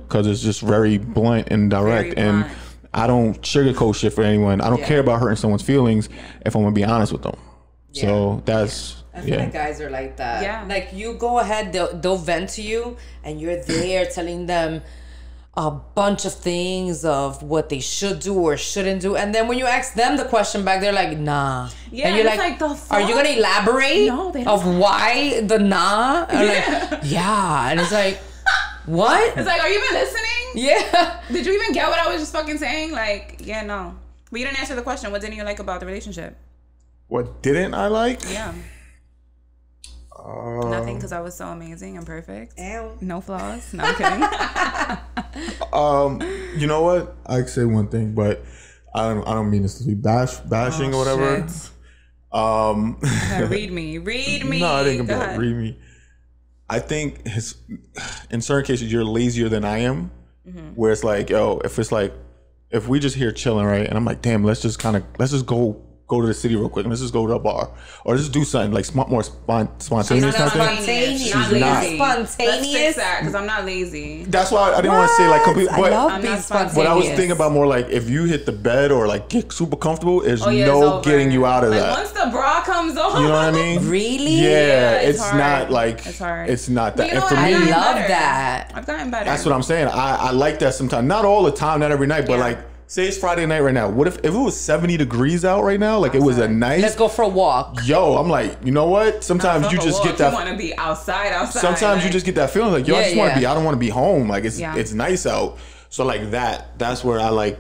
because it's just very blunt and direct. And I don't sugarcoat shit for anyone. I don't care about hurting someone's feelings if I'm gonna be honest with them. Yeah. So that's I feel like guys are like that. Yeah. Like, you go ahead, they'll vent to you, and you're there telling them a bunch of things of what they should do or shouldn't do, and then when you ask them the question back, they're like, nah. Yeah. And you're like the fuck? Are you gonna elaborate of why the nah? Like, yeah. And it's like, what? It's like, are you even listening? Yeah. Did you even get what I was just fucking saying? Like, yeah, no. But you didn't answer the question. What didn't you like about the relationship? What didn't I like? Yeah. Nothing, because I was so amazing and perfect. Ew. No flaws. No, I'm kidding. You know what? I could say one thing, but I don't mean this to be bashing or whatever. Read me. No, I didn't read me. I think in certain cases you're lazier than I am, where it's like, yo, if we just here chilling, right, and I'm like, damn, let's just go to the city real quick and let's just go to a bar, or let's just do something like more spontaneous. She's not lazy. Let's fix that, because I'm not lazy. That's why I didn't want to say like complete. I love being spontaneous. But I was thinking about more like, if you hit the bed or like get super comfortable, there's no getting you out of like, that. Once the bra comes on, you know what I mean? Really? Yeah, it's not like it's hard. It's not that. You know, and for I me, love that. I've gotten better. That's what I'm saying. I like that sometimes. Not all the time, not every night, but like, say it's Friday night right now. What if it was 70 degrees out right now? Like, it was a nice. Let's go for a walk. Yo, I'm like, you know what? Sometimes you just get that. You want to be outside. Sometimes you just get that feeling like, yo, I just want to be. I don't want to be home. Like, it's nice out. So like that's where I like.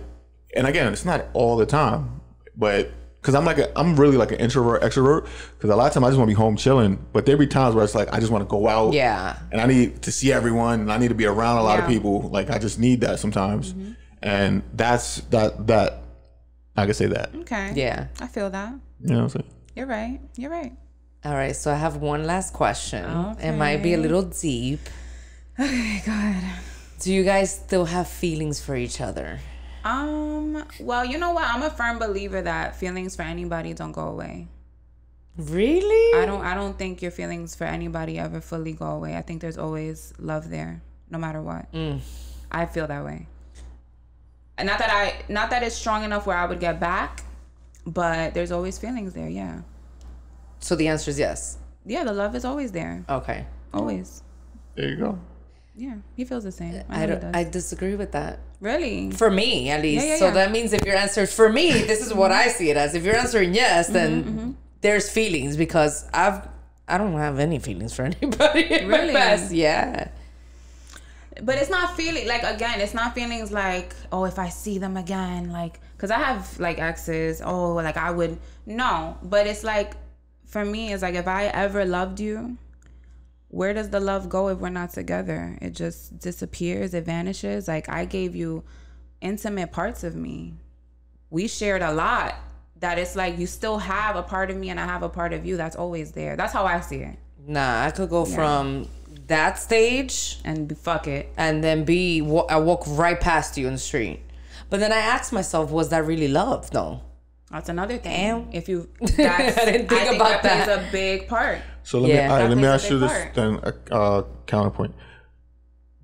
And again, it's not all the time, but because I'm really like an introvert extrovert. Because a lot of times I just want to be home chilling. But there be times where it's like I just want to go out. Yeah. And I need to see everyone, and I need to be around a lot of people. Like, I just need that sometimes. And that's that I could say that. Okay. Yeah. I feel that. You know what I'm saying? You're right. All right, so I have one last question. Okay. It might be a little deep. Okay, God. Do you guys still have feelings for each other? Well, you know what? I'm a firm believer that feelings for anybody don't go away. Really? I don't think your feelings for anybody ever fully go away. I think there's always love there. no matter what. I feel that way. And not that it's strong enough where I would get back, but there's always feelings there, yeah. So the answer is yes. Yeah, the love is always there. Okay. Always. There you go. Yeah, he feels the same. I disagree with that. Really? For me, at least. Yeah. So that means if your answer is for me, this is what I see it as. If you're answering yes, then there's feelings, because I don't have any feelings for anybody. Really? Yeah. But it's not feeling like, again, it's not feelings like, oh, if I see them again, like, because I have like exes, oh, like I would, no. But it's like, for me, it's like, if I ever loved you, where does the love go if we're not together? It just disappears, it vanishes. Like, I gave you intimate parts of me. We shared a lot that it's like you still have a part of me and I have a part of you that's always there. That's how I see it. Nah, I could go from that stage and fuck it, and then I walk right past you in the street. But then I ask myself, was that really love? No. That's another thing. Damn. If you, that's, I didn't think about that. Plays a big part. So let me ask you this then, counterpoint.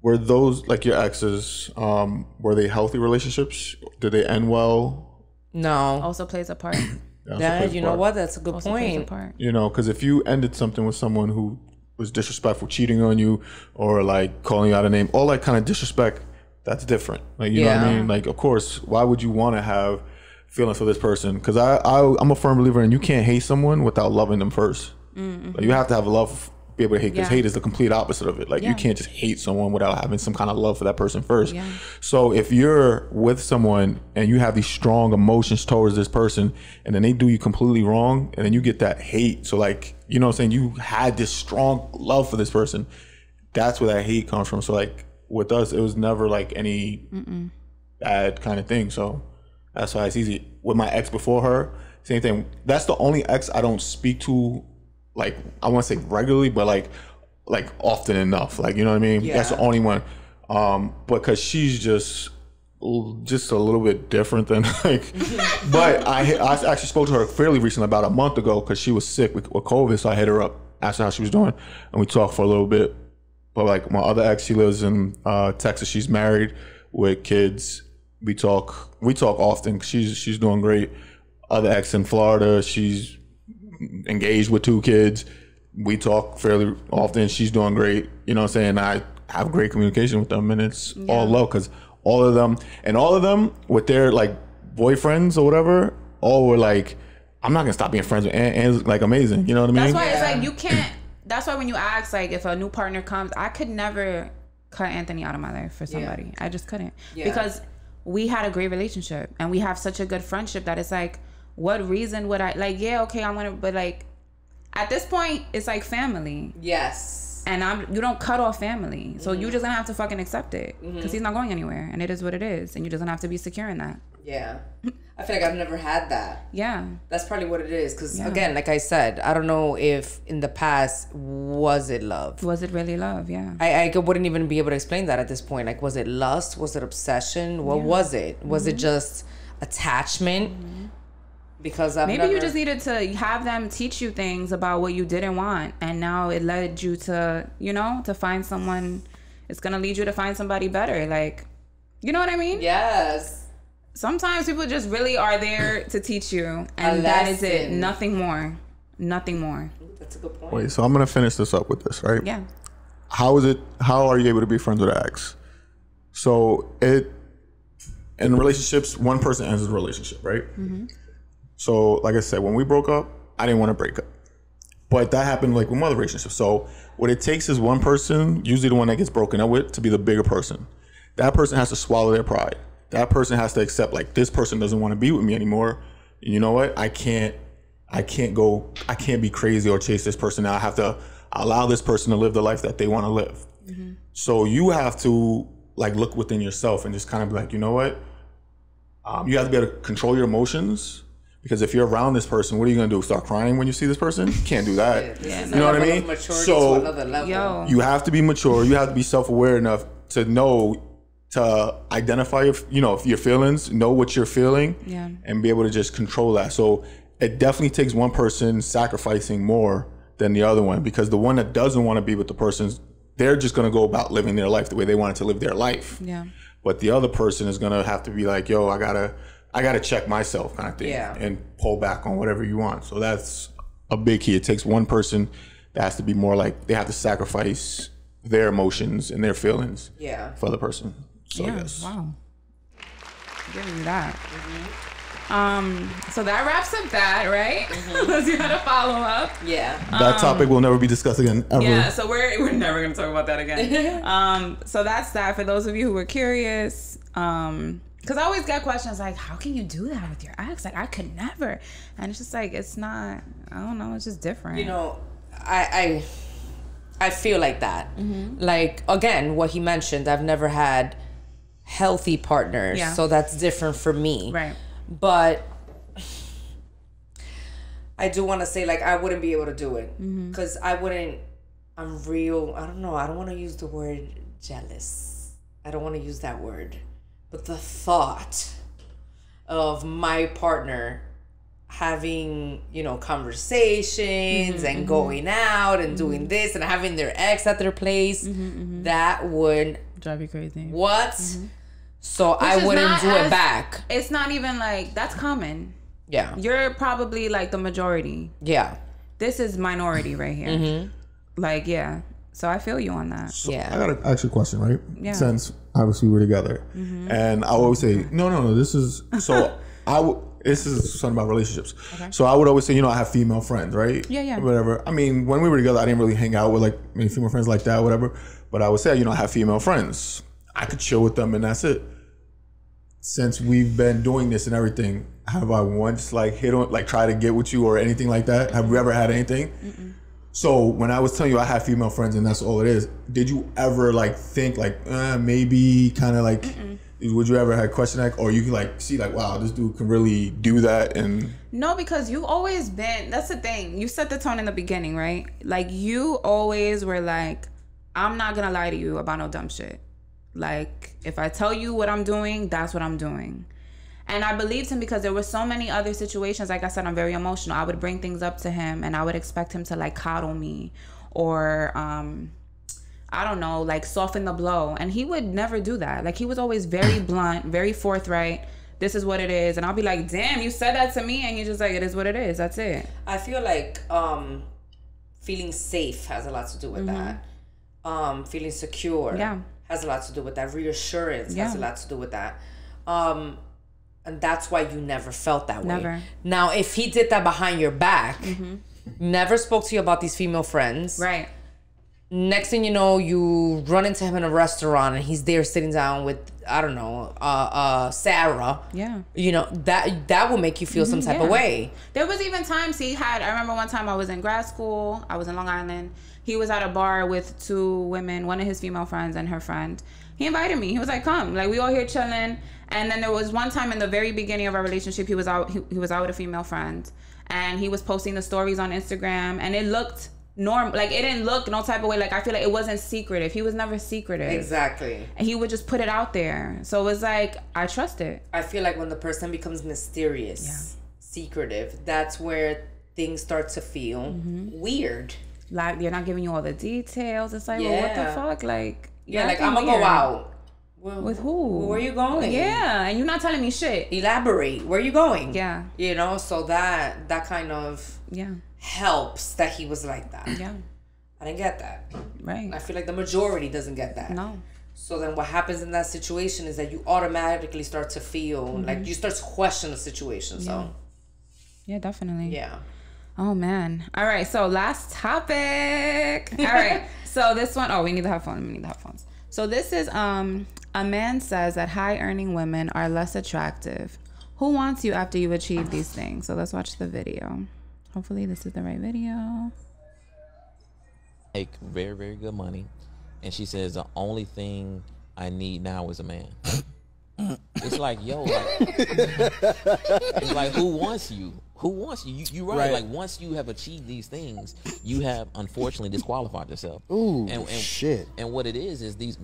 Were those, like your exes, were they healthy relationships? Did they end well? No. Also plays a part. Yeah, you know what? That's a good point. You know, because if you ended something with someone who was disrespectful, cheating on you, or like calling you out a name, all that kind of disrespect, that's different. Like, you know what I mean? Like, of course, why would you want to have feelings for this person? Because I'm a firm believer in you can't hate someone without loving them first. Like, you have to have love, be able to hate, because hate is the complete opposite of it. Like, you can't just hate someone without having some kind of love for that person first. So if you're with someone and you have these strong emotions towards this person, and then they do you completely wrong, and then you get that hate, so like, you know what I'm saying, you had this strong love for this person, that's where that hate comes from. So like with us, it was never like any bad kind of thing. So that's why it's easy. With my ex before her, same thing. That's the only ex I don't speak to, like, I want to say regularly, but like often enough. Like, you know what I mean? That's the only one. Because she's just a little bit different than like. But I actually spoke to her fairly recently, about a month ago, because she was sick with COVID. So I hit her up, asked her how she was doing, and we talked for a little bit. But like my other ex, she lives in Texas. She's married with kids. We talk often. She's doing great. Other ex in Florida, she's engaged with 2 kids. We talk fairly often. She's doing great. You know what I'm saying? I have great communication with them, and it's all love, because all of them with their like boyfriends or whatever, all were like, I'm not gonna stop being friends with Anne's like amazing. You know what I mean? That's why it's like you can't. That's why when you ask, like, if a new partner comes, I could never cut Anthony out of my life for somebody. I just couldn't, because we had a great relationship and we have such a good friendship that it's like, what reason would I, like, yeah, okay, I want to, but like at this point it's like family. Yes. And you don't cut off family, so you just gonna have to fucking accept it, because he's not going anywhere, and it is what it is, and you just gonna have to be secure in that. I feel like I've never had that. That's probably what it is, because again, like I said, I don't know if in the past, was it love? Was it really love? I wouldn't even be able to explain that at this point. Like, was it lust? Was it obsession? What was it? Was it just attachment? Because maybe you just needed to have them teach you things about what you didn't want, and now it led you to, you know, to find someone. It's gonna lead you to find somebody better. Like, you know what I mean? Yes. Sometimes people just really are there to teach you, and that is it. Nothing more. Nothing more. That's a good point. Wait, so I'm gonna finish this up with this, right? Yeah. How are you able to be friends with an ex? So in relationships, one person ends the relationship, right? So like I said, when we broke up, I didn't want to break up. But that happened like with my other relationships. So what it takes is one person, usually the one that gets broken up with, to be the bigger person. That person has to swallow their pride. That person has to accept, like, this person doesn't want to be with me anymore. You know what? I can't be crazy or chase this person now. I have to allow this person to live the life that they want to live. So you have to like look within yourself and just kind of be like, you know what? You have to be able to control your emotions. Because if you're around this person, what are you gonna do? Start crying when you see this person? You can't do that. You know what I mean? So you have to be mature. You have to be self-aware enough to know, to identify your feelings, know what you're feeling, and be able to just control that. So it definitely takes one person sacrificing more than the other one, because the one that doesn't want to be with the person, they're just gonna go about living their life the way they wanted to live their life. Yeah. But the other person is gonna have to be like, yo, I gotta check myself, kind of thing, and pull back on whatever you want. So that's a big key. It takes one person that has to be more like they have to sacrifice their emotions and their feelings for the person. So yes. Wow. Giving you that. So that wraps up that, right? Unless you had a follow up. Yeah. That topic will never be discussed again, ever. Yeah, so we're never gonna talk about that again. So that's that. For those of you who were curious, because I always get questions like, how can you do that with your ex? Like, I could never. And it's just like, it's not, I don't know, it's just different. You know, I feel like that. Like, again, what he mentioned, I've never had healthy partners. Yeah. So that's different for me. Right. But I do want to say, like, I wouldn't be able to do it. Because I don't know, I don't want to use the word jealous. I don't want to use that word. But the thought of my partner having, you know, conversations and going out and doing this and having their ex at their place, that would drive you crazy. What? So I wouldn't do it back. It's not even like, that's common. Yeah. You're probably like the majority. Yeah. This is minority right here. Like, yeah. So I feel you on that. So I gotta ask you a question, right? Yeah. Since obviously we're together, and I always say, no. This is so. This is something about relationships. Okay. So I would always say, you know, I have female friends, right? Yeah. Whatever. I mean, when we were together, I didn't really hang out with like many female friends like that, whatever. But I would say, you know, I have female friends. I could chill with them, and that's it. Since we've been doing this and everything, have I once like hit on, like try to get with you or anything like that? Have we ever had anything? So when I was telling you I have female friends and that's all it is, did you ever like think like maybe kind of like would you ever have question like, or you can like see like, wow, this dude can really do that? And no, because you always been, that's the thing, you set the tone in the beginning, right? Like you always were like, I'm not gonna lie to you about no dumb shit. Like if I tell you what I'm doing, that's what I'm doing. And I believed him because there were so many other situations. Like I said, I'm very emotional. I would bring things up to him and I would expect him to like coddle me or, I don't know, like soften the blow. And he would never do that. Like he was always very blunt, very forthright. This is what it is. And I'll be like, damn, you said that to me. And he's just like, it is what it is. That's it. I feel like feeling safe has a lot to do with that. Feeling secure has a lot to do with that. Reassurance has a lot to do with that. And that's why you never felt that way. Never. Now, if he did that behind your back, never spoke to you about these female friends. Right. Next thing you know, you run into him in a restaurant and he's there sitting down with, I don't know, Sarah. Yeah. You know, that will make you feel some type of way. There was even times he had, I remember one time I was in grad school. I was in Long Island. He was at a bar with two women, one of his female friends and her friend. He invited me. He was like, come. Like, we all here chilling. And then there was one time in the very beginning of our relationship, he was out with a female friend. And he was posting the stories on Instagram. And it looked normal. Like, it didn't look no type of way. Like, I feel like it wasn't secretive. He was never secretive. Exactly. And he would just put it out there. So it was like, I trust it. I feel like when the person becomes mysterious, secretive, that's where things start to feel weird. Like, they're not giving you all the details. It's like, well, what the fuck? Like, like, I'm gonna go out. Well, with who? Where are you going? Yeah, and you're not telling me shit. Elaborate. Where are you going? Yeah. You know, so that kind of helps that he was like that. Yeah. I didn't get that. Right. I feel like the majority doesn't get that. No. So then what happens in that situation is that you automatically start to feel like you start to question the situation. So. Yeah, definitely. Yeah. Oh, man. All right. So last topic. All right. So this one, we need the headphones. So this is, a man says that high-earning women are less attractive. Who wants you after you achieve these things? So let's watch the video. Hopefully this is the right video. Make very, very good money. And she says, the only thing I need now is a man. It's like, yo, like, it's like, who wants you? Who wants you? You're right. Like, once you have achieved these things, you have unfortunately disqualified yourself. Ooh, shit. And what it is these,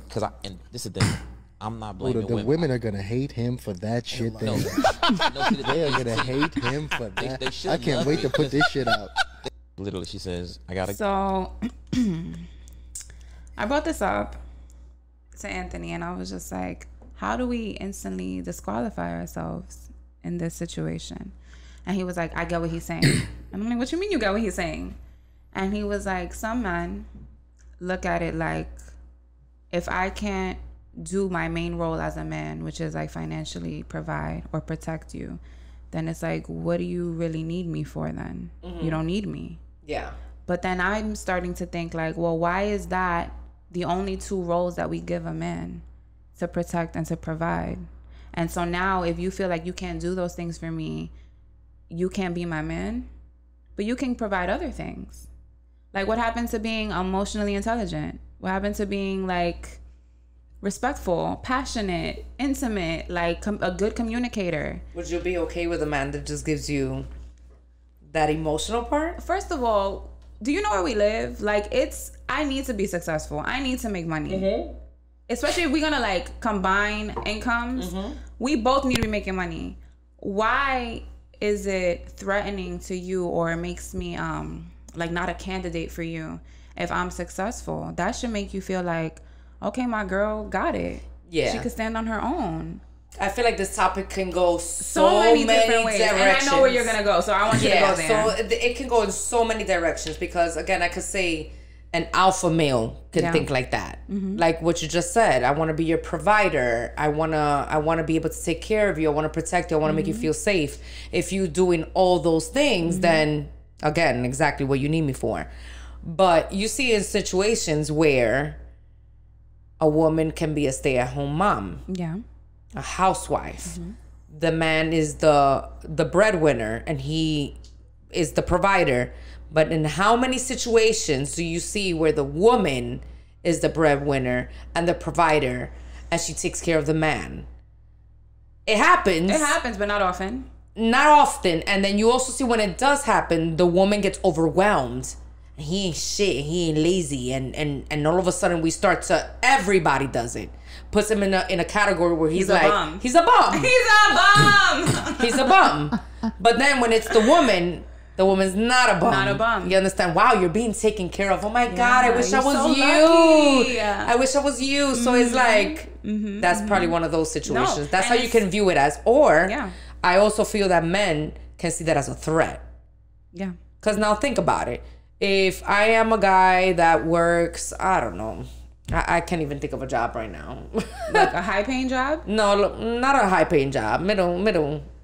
and this is the thing. I'm not blaming the women are gonna hate him for that shit. They are gonna hate him for that. They I can't wait to put this shit out. Literally, she says, I gotta. So, I brought this up to Anthony, and I was just like, how do we instantly disqualify ourselves in this situation? And he was like, I get what he's saying. And I'm like, what you mean you get what he's saying? And he was like, some men look at it like, if I can't do my main role as a man, which is like financially provide or protect you, then it's like, what do you really need me for then? You don't need me. Yeah. But then I'm starting to think like, well, why is that the only two roles that we give a man? To protect and to provide. And so now if you feel like you can't do those things for me, you can't be my man, but you can provide other things. Like, what happened to being emotionally intelligent? What happened to being like respectful, passionate, intimate, like a good communicator? Would you be okay with a man that just gives you that emotional part? First of all, do you know where we live? Like, I need to be successful. I need to make money. Especially if we're gonna like combine incomes, we both need to be making money. Why is it threatening to you, or it makes me like not a candidate for you if I'm successful? That should make you feel like, okay, my girl got it. Yeah, she could stand on her own. I feel like this topic can go so many different ways, directions. And I know where you're gonna go, so I want you to go there. So it can go in so many directions, because again, I could say an alpha male can think like that. Like what you just said. I want to be your provider. I want to be able to take care of you. I want to protect you. I want to make you feel safe. If you're doing all those things, then again, exactly what you need me for. But you see in situations where a woman can be a stay-at-home mom. Yeah. A housewife. The man is the breadwinner and he is the provider. But in how many situations do you see where the woman is the breadwinner and the provider and she takes care of the man? It happens. It happens, but not often. Not often. And then you also see when it does happen, the woman gets overwhelmed. He ain't shit. He ain't lazy. And all of a sudden we start to, everybody does it. Puts him in a category where he's like, bum. He's a bum. He's a bum. He's a bum. But then when it's the woman's not a bum. Not a bum. You understand? Wow, you're being taken care of. Oh my God, I wish I was so you. Lucky. I wish I was you. So it's like, that's probably one of those situations. No, that's how you can view it as. Or I also feel that men can see that as a threat. Yeah. Because now think about it. If I am a guy that works, I don't know. I can't even think of a job right now. Like a high paying job? No, not a high paying job. Middle.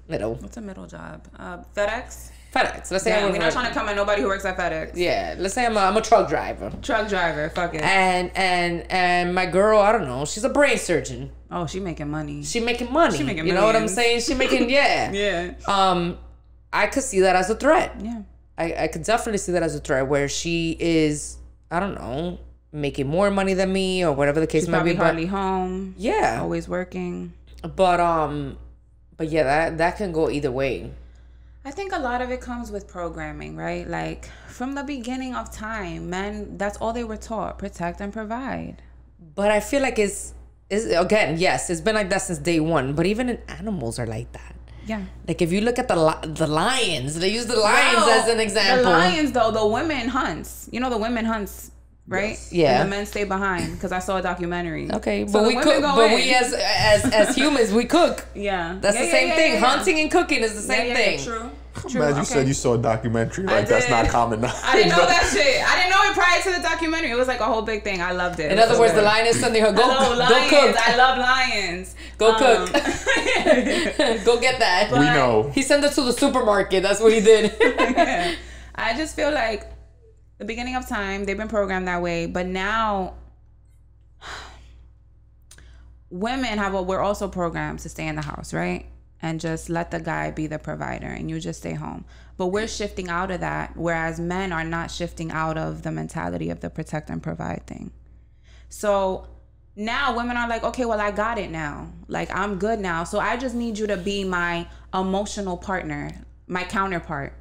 What's a middle job? FedEx? FedEx. Let's say we're not trying to come at nobody who works at FedEx. Yeah, let's say I'm a truck driver. Fuck it. And my girl, I don't know, she's a brain surgeon. Oh, she making money. You know what I'm saying? She making yeah. I could see that as a threat. Yeah. I could definitely see that as a threat where she is, I don't know, making more money than me or whatever the case might be. She's probably hardly home. Yeah. Always working. But yeah, that can go either way. I think a lot of it comes with programming, right? Like from the beginning of time, men, that's all they were taught, protect and provide. But I feel like it's again, yes, it's been like that since day one. But even in animals are like that. Yeah. Like if you look at the lions, they use the lions as an example. The lions, though, the women hunts. You know, the women hunts, right? Yes. Yeah. And the men stay behind because I saw a documentary. Okay, so but we cook. But we as humans, we cook. Yeah. That's the same thing. Hunting and cooking is the same thing. True. Man, you said you saw a documentary. Like that's not common knowledge. I didn't know that shit. I didn't know it prior to the documentary. It was like a whole big thing. I loved it. In other words, the lioness sending her, go cook. I love lions. Go cook. Go get that. We know. He sent it to the supermarket. That's what he did. Yeah. I just feel like the beginning of time, they've been programmed that way. But now, women we're also programmed to stay in the house, right? And just let the guy be the provider and you just stay home. But we're shifting out of that, whereas men are not shifting out of the mentality of the protect and provide thing. So now women are like, okay, well, I got it now. Like, I'm good now. So I just need you to be my emotional partner, my counterpart.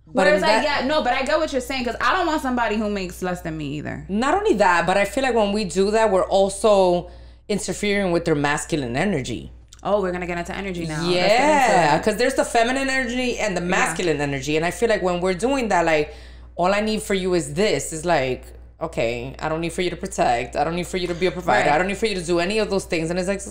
Whereas I get what you're saying, because I don't want somebody who makes less than me either. Not only that, but I feel like when we do that, we're also interfering with their masculine energy. Oh, we're going to get into energy now. Yeah, because there's the feminine energy and the masculine energy. And I feel like when we're doing that, like, all I need for you is this. It's like, okay, I don't need for you to protect. I don't need for you to be a provider. Right. I don't need for you to do any of those things. And it's like,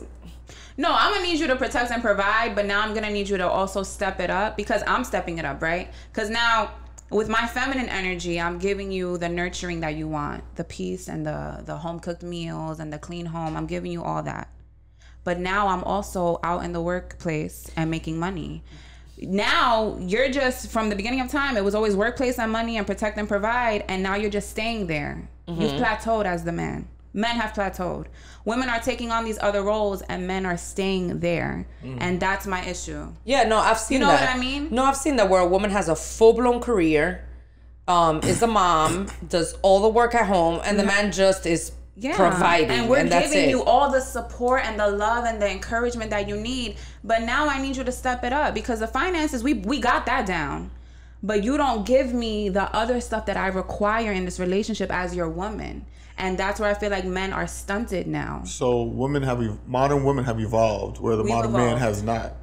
no, I'm gonna need you to protect and provide, but now I'm gonna need you to also step it up because I'm stepping it up, right? Because now with my feminine energy, I'm giving you the nurturing that you want, the peace and the home cooked meals and the clean home. I'm giving you all that. But now I'm also out in the workplace and making money. Now you're just, from the beginning of time, it was always workplace and money and protect and provide, and now you're just staying there. You've plateaued as the man. Men have plateaued. Women are taking on these other roles and men are staying there. And that's my issue. yeah, no, I've seen that. You know what I mean? No, I've seen that where a woman has a full-blown career, is a mom, does all the work at home, and the man just is providing. And we're that's giving it. you all the support and the love and the encouragement that you need. But now I need you to step it up because the finances, we got that down. But you don't give me the other stuff that I require in this relationship as your woman. And that's where I feel like men are stunted now. So modern women have evolved where the We've modern man evolved. has not.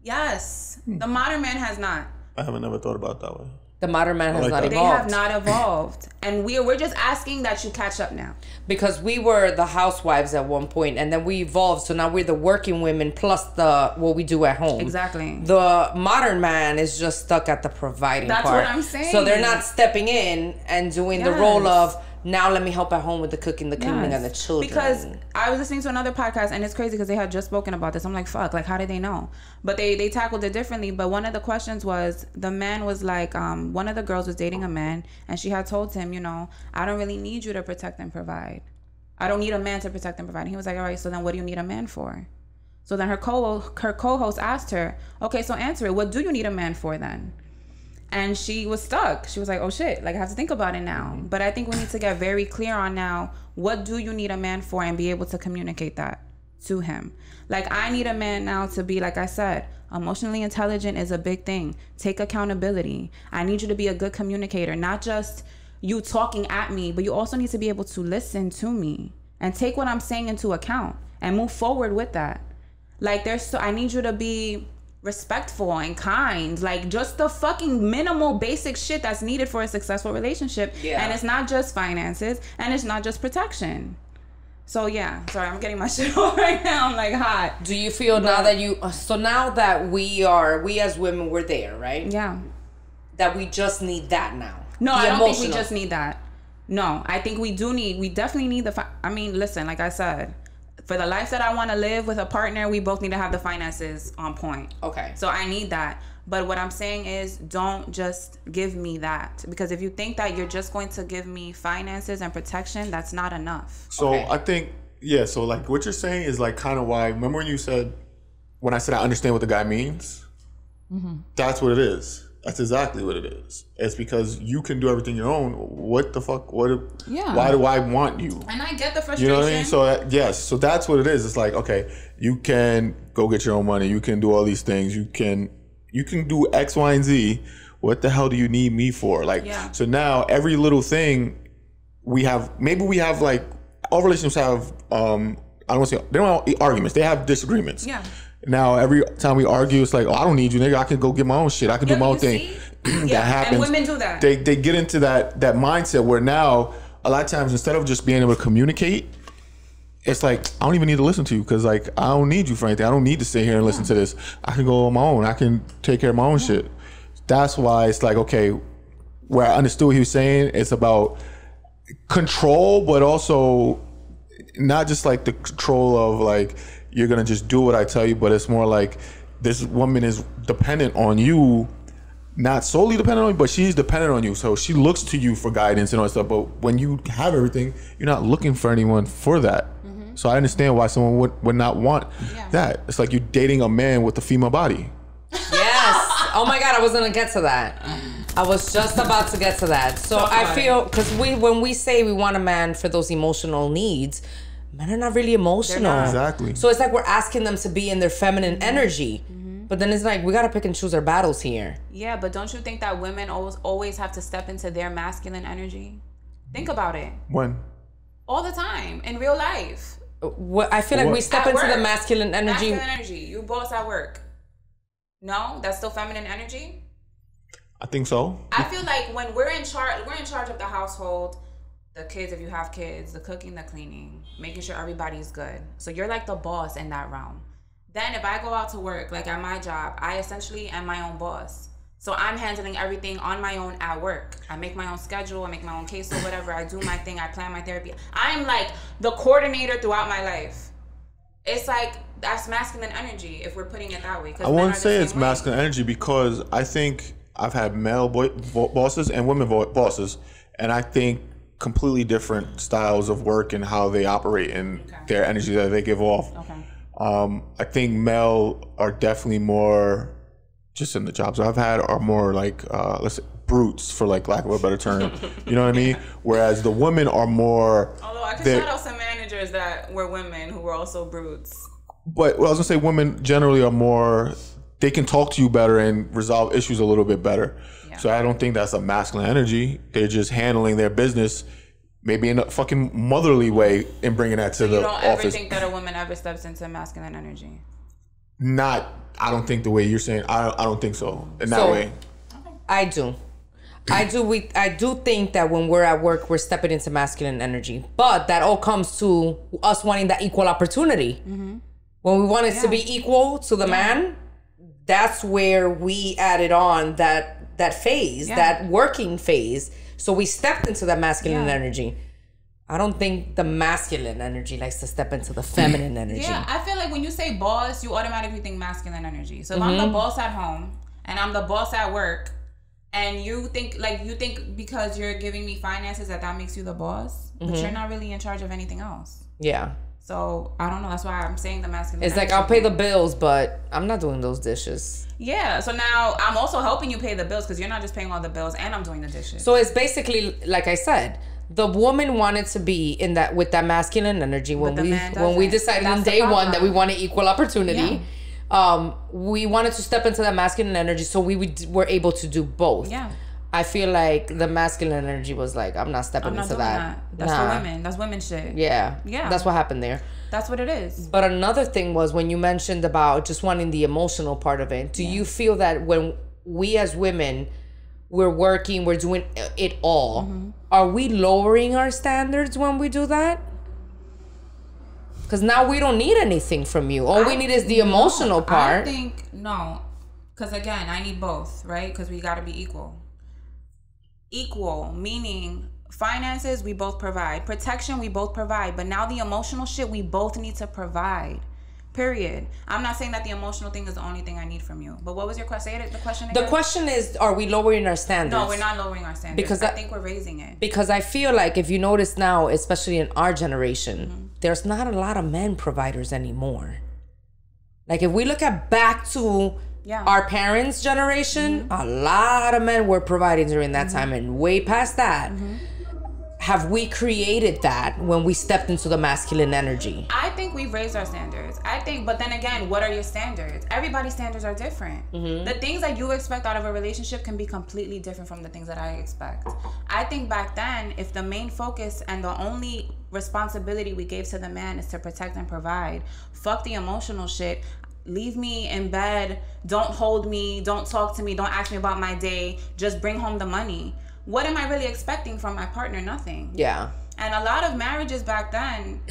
Yes. The modern man has not. I haven't never thought about it that way. The modern man has like not that. They evolved. have not evolved. And we're just asking that you catch up now. Because we were the housewives at one point, and then we evolved. So now we're the working women plus what we do at home. Exactly. The modern man is just stuck at the providing That's part. what I'm saying. So they're not stepping in and doing the role of, now let me help at home with the cooking, the cleaning, and the children. Because I was listening to another podcast, and it's crazy because they had just spoken about this. I'm like, fuck, like, how did they know? But they tackled it differently. But one of the questions was, the man was like, one of the girls was dating a man, and she had told him, you know, I don't really need you to protect and provide. I don't need a man to protect and provide. And he was like, all right, so then what do you need a man for? So then her co-host asked her, okay, so answer it. What do you need a man for then? And she was stuck. She was like, oh shit, like I have to think about it now. But I think we need to get very clear on now, what do you need a man for, and be able to communicate that to him. Like, I need a man now to be, like I said, emotionally intelligent is a big thing. Take accountability. I need you to be a good communicator, not just you talking at me, but you also need to be able to listen to me and take what I'm saying into account and move forward with that. Like, I need you to be respectful and kind, like just the fucking minimal basic shit that's needed for a successful relationship. And it's not just finances, and it's not just protection. So yeah, sorry, I'm getting my shit on right now. I'm like hot. Do you feel now that we as women, we're there, right? Yeah. That we just need that now. No, I don't think we just need that. No, I think we definitely need I mean, listen, like I said, for the life that I want to live with a partner, we both need to have the finances on point. Okay. So I need that. But what I'm saying is, don't just give me that. Because if you think that you're just going to give me finances and protection, that's not enough. So I think, so like what you're saying is like kind of why, remember when I said I understand what the guy means? Mm-hmm. That's what it is. That's exactly what it is. It's because you can do everything your own. What the fuck? Why do I want you? And I get the frustration. You know what I mean? So so that's what it is. It's like, okay, you can go get your own money. You can do all these things. You can do X, Y, and Z. What the hell do you need me for? Like, so now every little thing maybe we have like, all relationships have, I don't want to say, they don't have arguments. They have disagreements. Yeah. Now, every time we argue, it's like, oh, I don't need you, nigga. I can go get my own shit. I can do my own thing. That happens. And women do that. They get into that mindset where now, a lot of times, instead of just being able to communicate, it's like, I don't even need to listen to you because, like, I don't need you for anything. I don't need to sit here and listen to this. I can go on my own. I can take care of my own shit. That's why it's like, okay, where I understood what he was saying, it's about control, but also not just like the control of like, you're gonna just do what I tell you, but it's more like this woman is dependent on you, not solely dependent on you, but she's dependent on you. So she looks to you for guidance and all that stuff. But when you have everything, you're not looking for anyone for that. Mm-hmm. So I understand why someone would not want that. It's like you're dating a man with a female body. Yes. Oh my God, I was gonna get to that. I was just about to get to that. So I feel, because when we say we want a man for those emotional needs, men are not really emotional. Exactly. So it's like we're asking them to be in their feminine energy. But then it's like, we gotta pick and choose our battles here. Yeah, but don't you think that women always have to step into their masculine energy? Think about it. When? All the time, in real life. I feel like we step into the masculine energy. Masculine energy. You boss at work. No? That's still feminine energy? I think so. I feel like when we're in charge of the household, the kids, if you have kids, the cooking, the cleaning, making sure everybody's good. So you're like the boss in that realm. Then if I go out to work, like at my job, I essentially am my own boss. So I'm handling everything on my own at work. I make my own schedule, I make my own case or whatever. I do my thing, I plan my therapy. I'm like the coordinator throughout my life. It's like, that's masculine energy if we're putting it that way. I wouldn't say it's masculine energy because I think I've had male bosses and women bosses, and I think completely different styles of work and how they operate and their energy that they give off. I think male are definitely more, just in the jobs I've had, are more like, let's say, brutes, for like lack of a better term. You know what I mean? Whereas the women are more... Although I can shout out some managers that were women who were also brutes. But well, I was gonna say women generally are more, they can talk to you better and resolve issues a little bit better. Yeah. So I don't think that's a masculine energy. They're just handling their business maybe in a fucking motherly way and bringing that to the office. You don't ever think that a woman ever steps into masculine energy? I don't think the way you're saying. I don't think so in that way. I do. I do think that when we're at work, we're stepping into masculine energy. But that all comes to us wanting that equal opportunity. Mm-hmm. When we want it to be equal to the man, that's where we added on that phase, that working phase. So we stepped into that masculine energy. I don't think the masculine energy likes to step into the feminine energy. Yeah, I feel like when you say boss, you automatically think masculine energy. So if I'm the boss at home and I'm the boss at work, and you think because you're giving me finances that makes you the boss, but you're not really in charge of anything else. Yeah. So I don't know. That's why I'm saying the masculine. It's like, I'll pay the bills, but I'm not doing those dishes. Yeah. So now I'm also helping you pay the bills because you're not just paying all the bills and I'm doing the dishes. So it's basically, like I said, the woman wanted to be in that with that masculine energy when we decided on day one that we wanted equal opportunity. Yeah. We wanted to step into that masculine energy, so were able to do both. Yeah. I feel like the masculine energy was like, I'm not stepping into that. That's for women. That's women shit. Yeah. Yeah. That's what happened there. That's what it is. But another thing was when you mentioned about just wanting the emotional part of it. Do you feel that when we as women, we're working, we're doing it all, are we lowering our standards when we do that? Because now we don't need anything from you. All we need is the emotional part. I think, no. Because again, I need both, right? Because we got to be equal. Equal, meaning finances, we both provide. Protection, we both provide. But now the emotional shit, we both need to provide. Period. I'm not saying that the emotional thing is the only thing I need from you. But what was your question? Say it, the question again? The question is, are we lowering our standards? No, we're not lowering our standards. Because I think we're raising it. Because I feel like if you notice now, especially in our generation, there's not a lot of men providers anymore. Like if we look at back to our parents' generation, a lot of men were providing during that time, and way past that. Have we created that when we stepped into the masculine energy? I think we've raised our standards. But then again, what are your standards? Everybody's standards are different. The things that you expect out of a relationship can be completely different from the things that I expect. I think back then, if the main focus and the only responsibility we gave to the man is to protect and provide, fuck the emotional shit. Leave me in bed. Don't hold me. Don't talk to me. Don't ask me about my day. Just bring home the money. What am I really expecting from my partner? Nothing. Yeah. And a lot of marriages back then,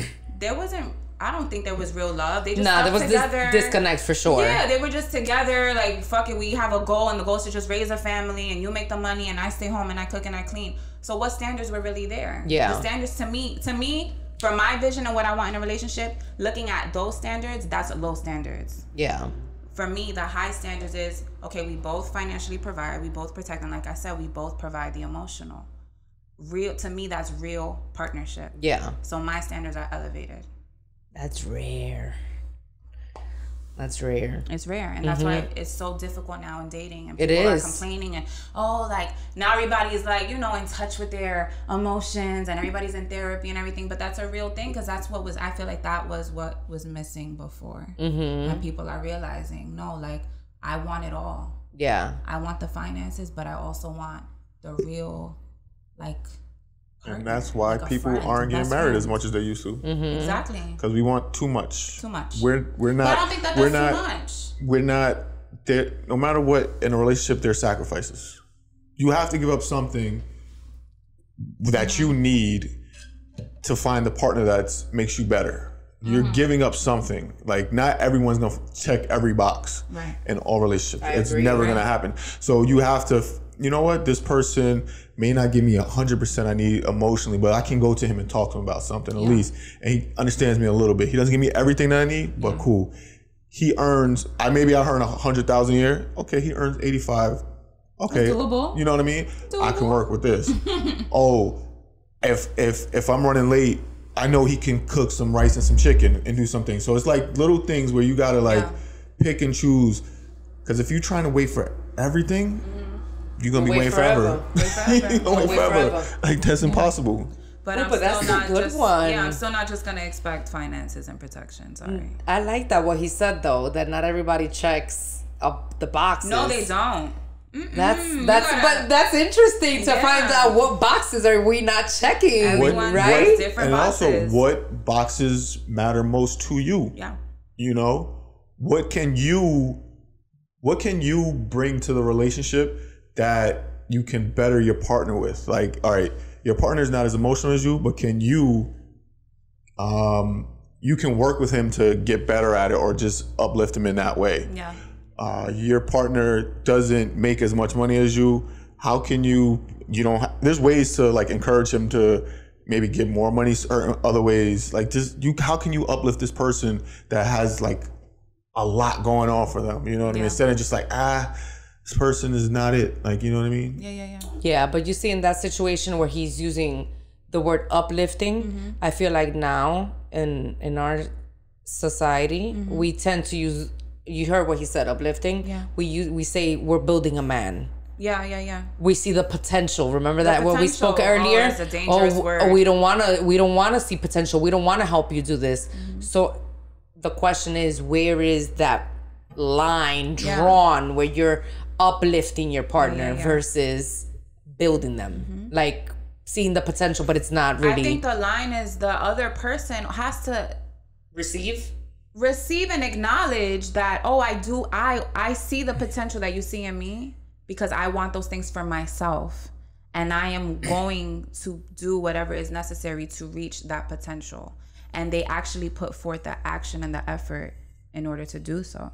I don't think there was real love. They just there was together. This disconnect for sure. Yeah, they were just together, like, fuck it, we have a goal, and the goal is to just raise a family, and you make the money, and I stay home, and I cook, and I clean. So what standards were really there? Yeah. The standards to me, for my vision and what I want in a relationship, looking at those standards, that's low standards. Yeah. For me, the high standards is, okay, we both financially provide, we both protect, and like I said, we both provide the emotional. To me, that's real partnership. Yeah. So my standards are elevated. That's rare. It's rare, and that's why it's so difficult now in dating, and people are complaining, and like now everybody's like, in touch with their emotions, and everybody's in therapy and everything. But that's a real thing, because that's I feel like that was what was missing before, and people are realizing, no, like, I want it all. Yeah, I want the finances, but I also want the real, like. And that's why people aren't getting married as much as they used to. Exactly. Because we want too much. Too much. We're not. But I don't think that's too much. We're not. No matter what in a relationship, there's sacrifices. You have to give up something that you need to find the partner that makes you better. You're giving up something. Like, not everyone's gonna check every box in all relationships. It's never gonna happen. So you have to, you know what? This person may not give me 100% I need emotionally, but I can go to him and talk to him about something at least. And he understands me a little bit. He doesn't give me everything that I need, but cool. He earns, maybe I earn 100,000 a year. Okay, he earns 85. Okay, doable. You know what I mean? I can work with this. If I'm running late, I know he can cook some rice and some chicken and do something. So it's like little things where you gotta like pick and choose. Because if you're trying to wait for everything, you're gonna be waiting forever. You're gonna wait forever. Like, that's impossible. But I'm that's still not a good just, one. Yeah, I'm still not just gonna expect finances and protection. Sorry. I like that what he said though, that not everybody checks up the boxes. No, they don't. That's interesting to find out what boxes are we not checking. Everyone right? has different and boxes. Also, what boxes matter most to you? Yeah. You know, what can you bring to the relationship that you can better your partner with? Like, all right, your partner is not as emotional as you, but can you can work with him to get better at it, or just uplift him in that way. Yeah. Your partner doesn't make as much money as you. How can there's ways to like encourage him to maybe get more money, or other ways. Like, how can you uplift this person that has like a lot going on for them? You know what I mean? Instead of just like, this person is not it. Like, you know what I mean? Yeah. Yeah, but you see in that situation where he's using the word uplifting, I feel like now in our society, we tend to use, you heard what he said, uplifting. Yeah. We say we're building a man. Yeah. We see the potential. Remember that when we spoke earlier? It's a dangerous word. We don't want to see potential. We don't want to help you do this. So the question is, where is that line drawn where you're uplifting your partner versus building them? Like, seeing the potential, but it's not really. I think the line is the other person has to receive and acknowledge that, I see the potential that you see in me, because I want those things for myself, and I am going to do whatever is necessary to reach that potential. And they actually put forth the action and the effort in order to do so.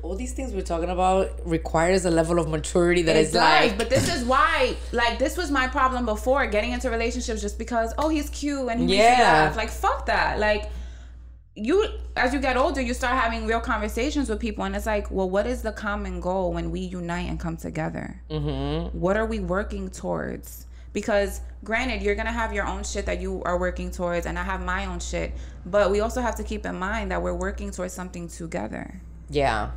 All these things we're talking about requires a level of maturity that is like. But this is why, like, this was my problem before getting into relationships, just because, he's cute and he makes me laugh. Like, fuck that. Like, as you get older, you start having real conversations with people, and it's like, well, what is the common goal when we unite and come together? What are we working towards? Because granted, you're gonna have your own shit that you are working towards, and I have my own shit, but we also have to keep in mind that we're working towards something together. Yeah.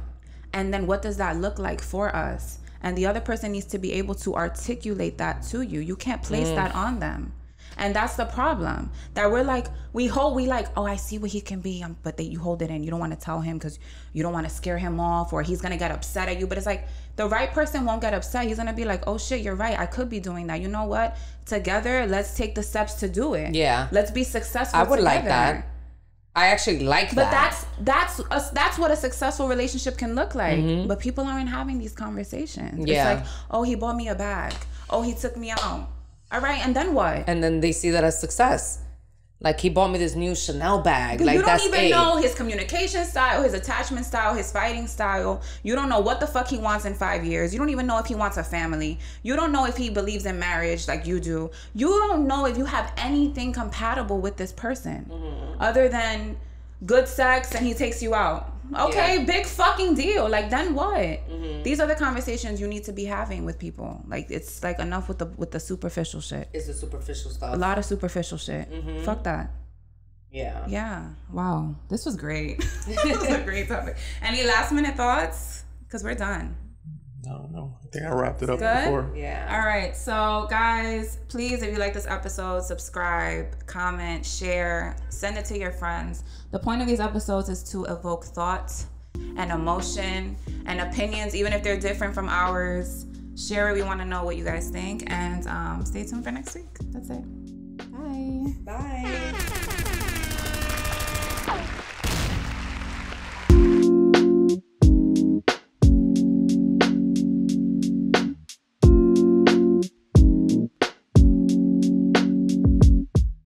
And then what does that look like for us? And the other person needs to be able to articulate that to you. You can't place that on them. And that's the problem, that we're like, I see what he can be, but you hold it in. You don't want to tell him because you don't want to scare him off, or he's going to get upset at you. But it's like, the right person won't get upset. He's going to be like, oh shit, you're right. I could be doing that. You know what? Together, let's take the steps to do it. Yeah. Let's be successful together. I would like that. I actually like that. But that's what a successful relationship can look like. But people aren't having these conversations. Yeah. It's like, oh, he bought me a bag. Oh, he took me out. All right, and then what? And then they see that as success. Like, he bought me this new Chanel bag. Like, you don't even know his communication style, his attachment style, his fighting style. You don't know what the fuck he wants in 5 years. You don't even know if he wants a family. You don't know if he believes in marriage like you do. You don't know if you have anything compatible with this person other than good sex and he takes you out. Okay, big fucking deal. Like, then what? These are the conversations you need to be having with people. Like, it's like enough with the superficial shit. It's the superficial stuff. A lot of superficial shit. Fuck that. Yeah. Yeah. Wow. This was great. This was a great topic. Any last minute thoughts? Because we're done. I don't know. I think I wrapped it up before. Yeah. All right. So, guys, please, if you like this episode, subscribe, comment, share, send it to your friends. The point of these episodes is to evoke thought and emotion and opinions, even if they're different from ours. Share it. We want to know what you guys think. And stay tuned for next week. That's it. Bye. Bye.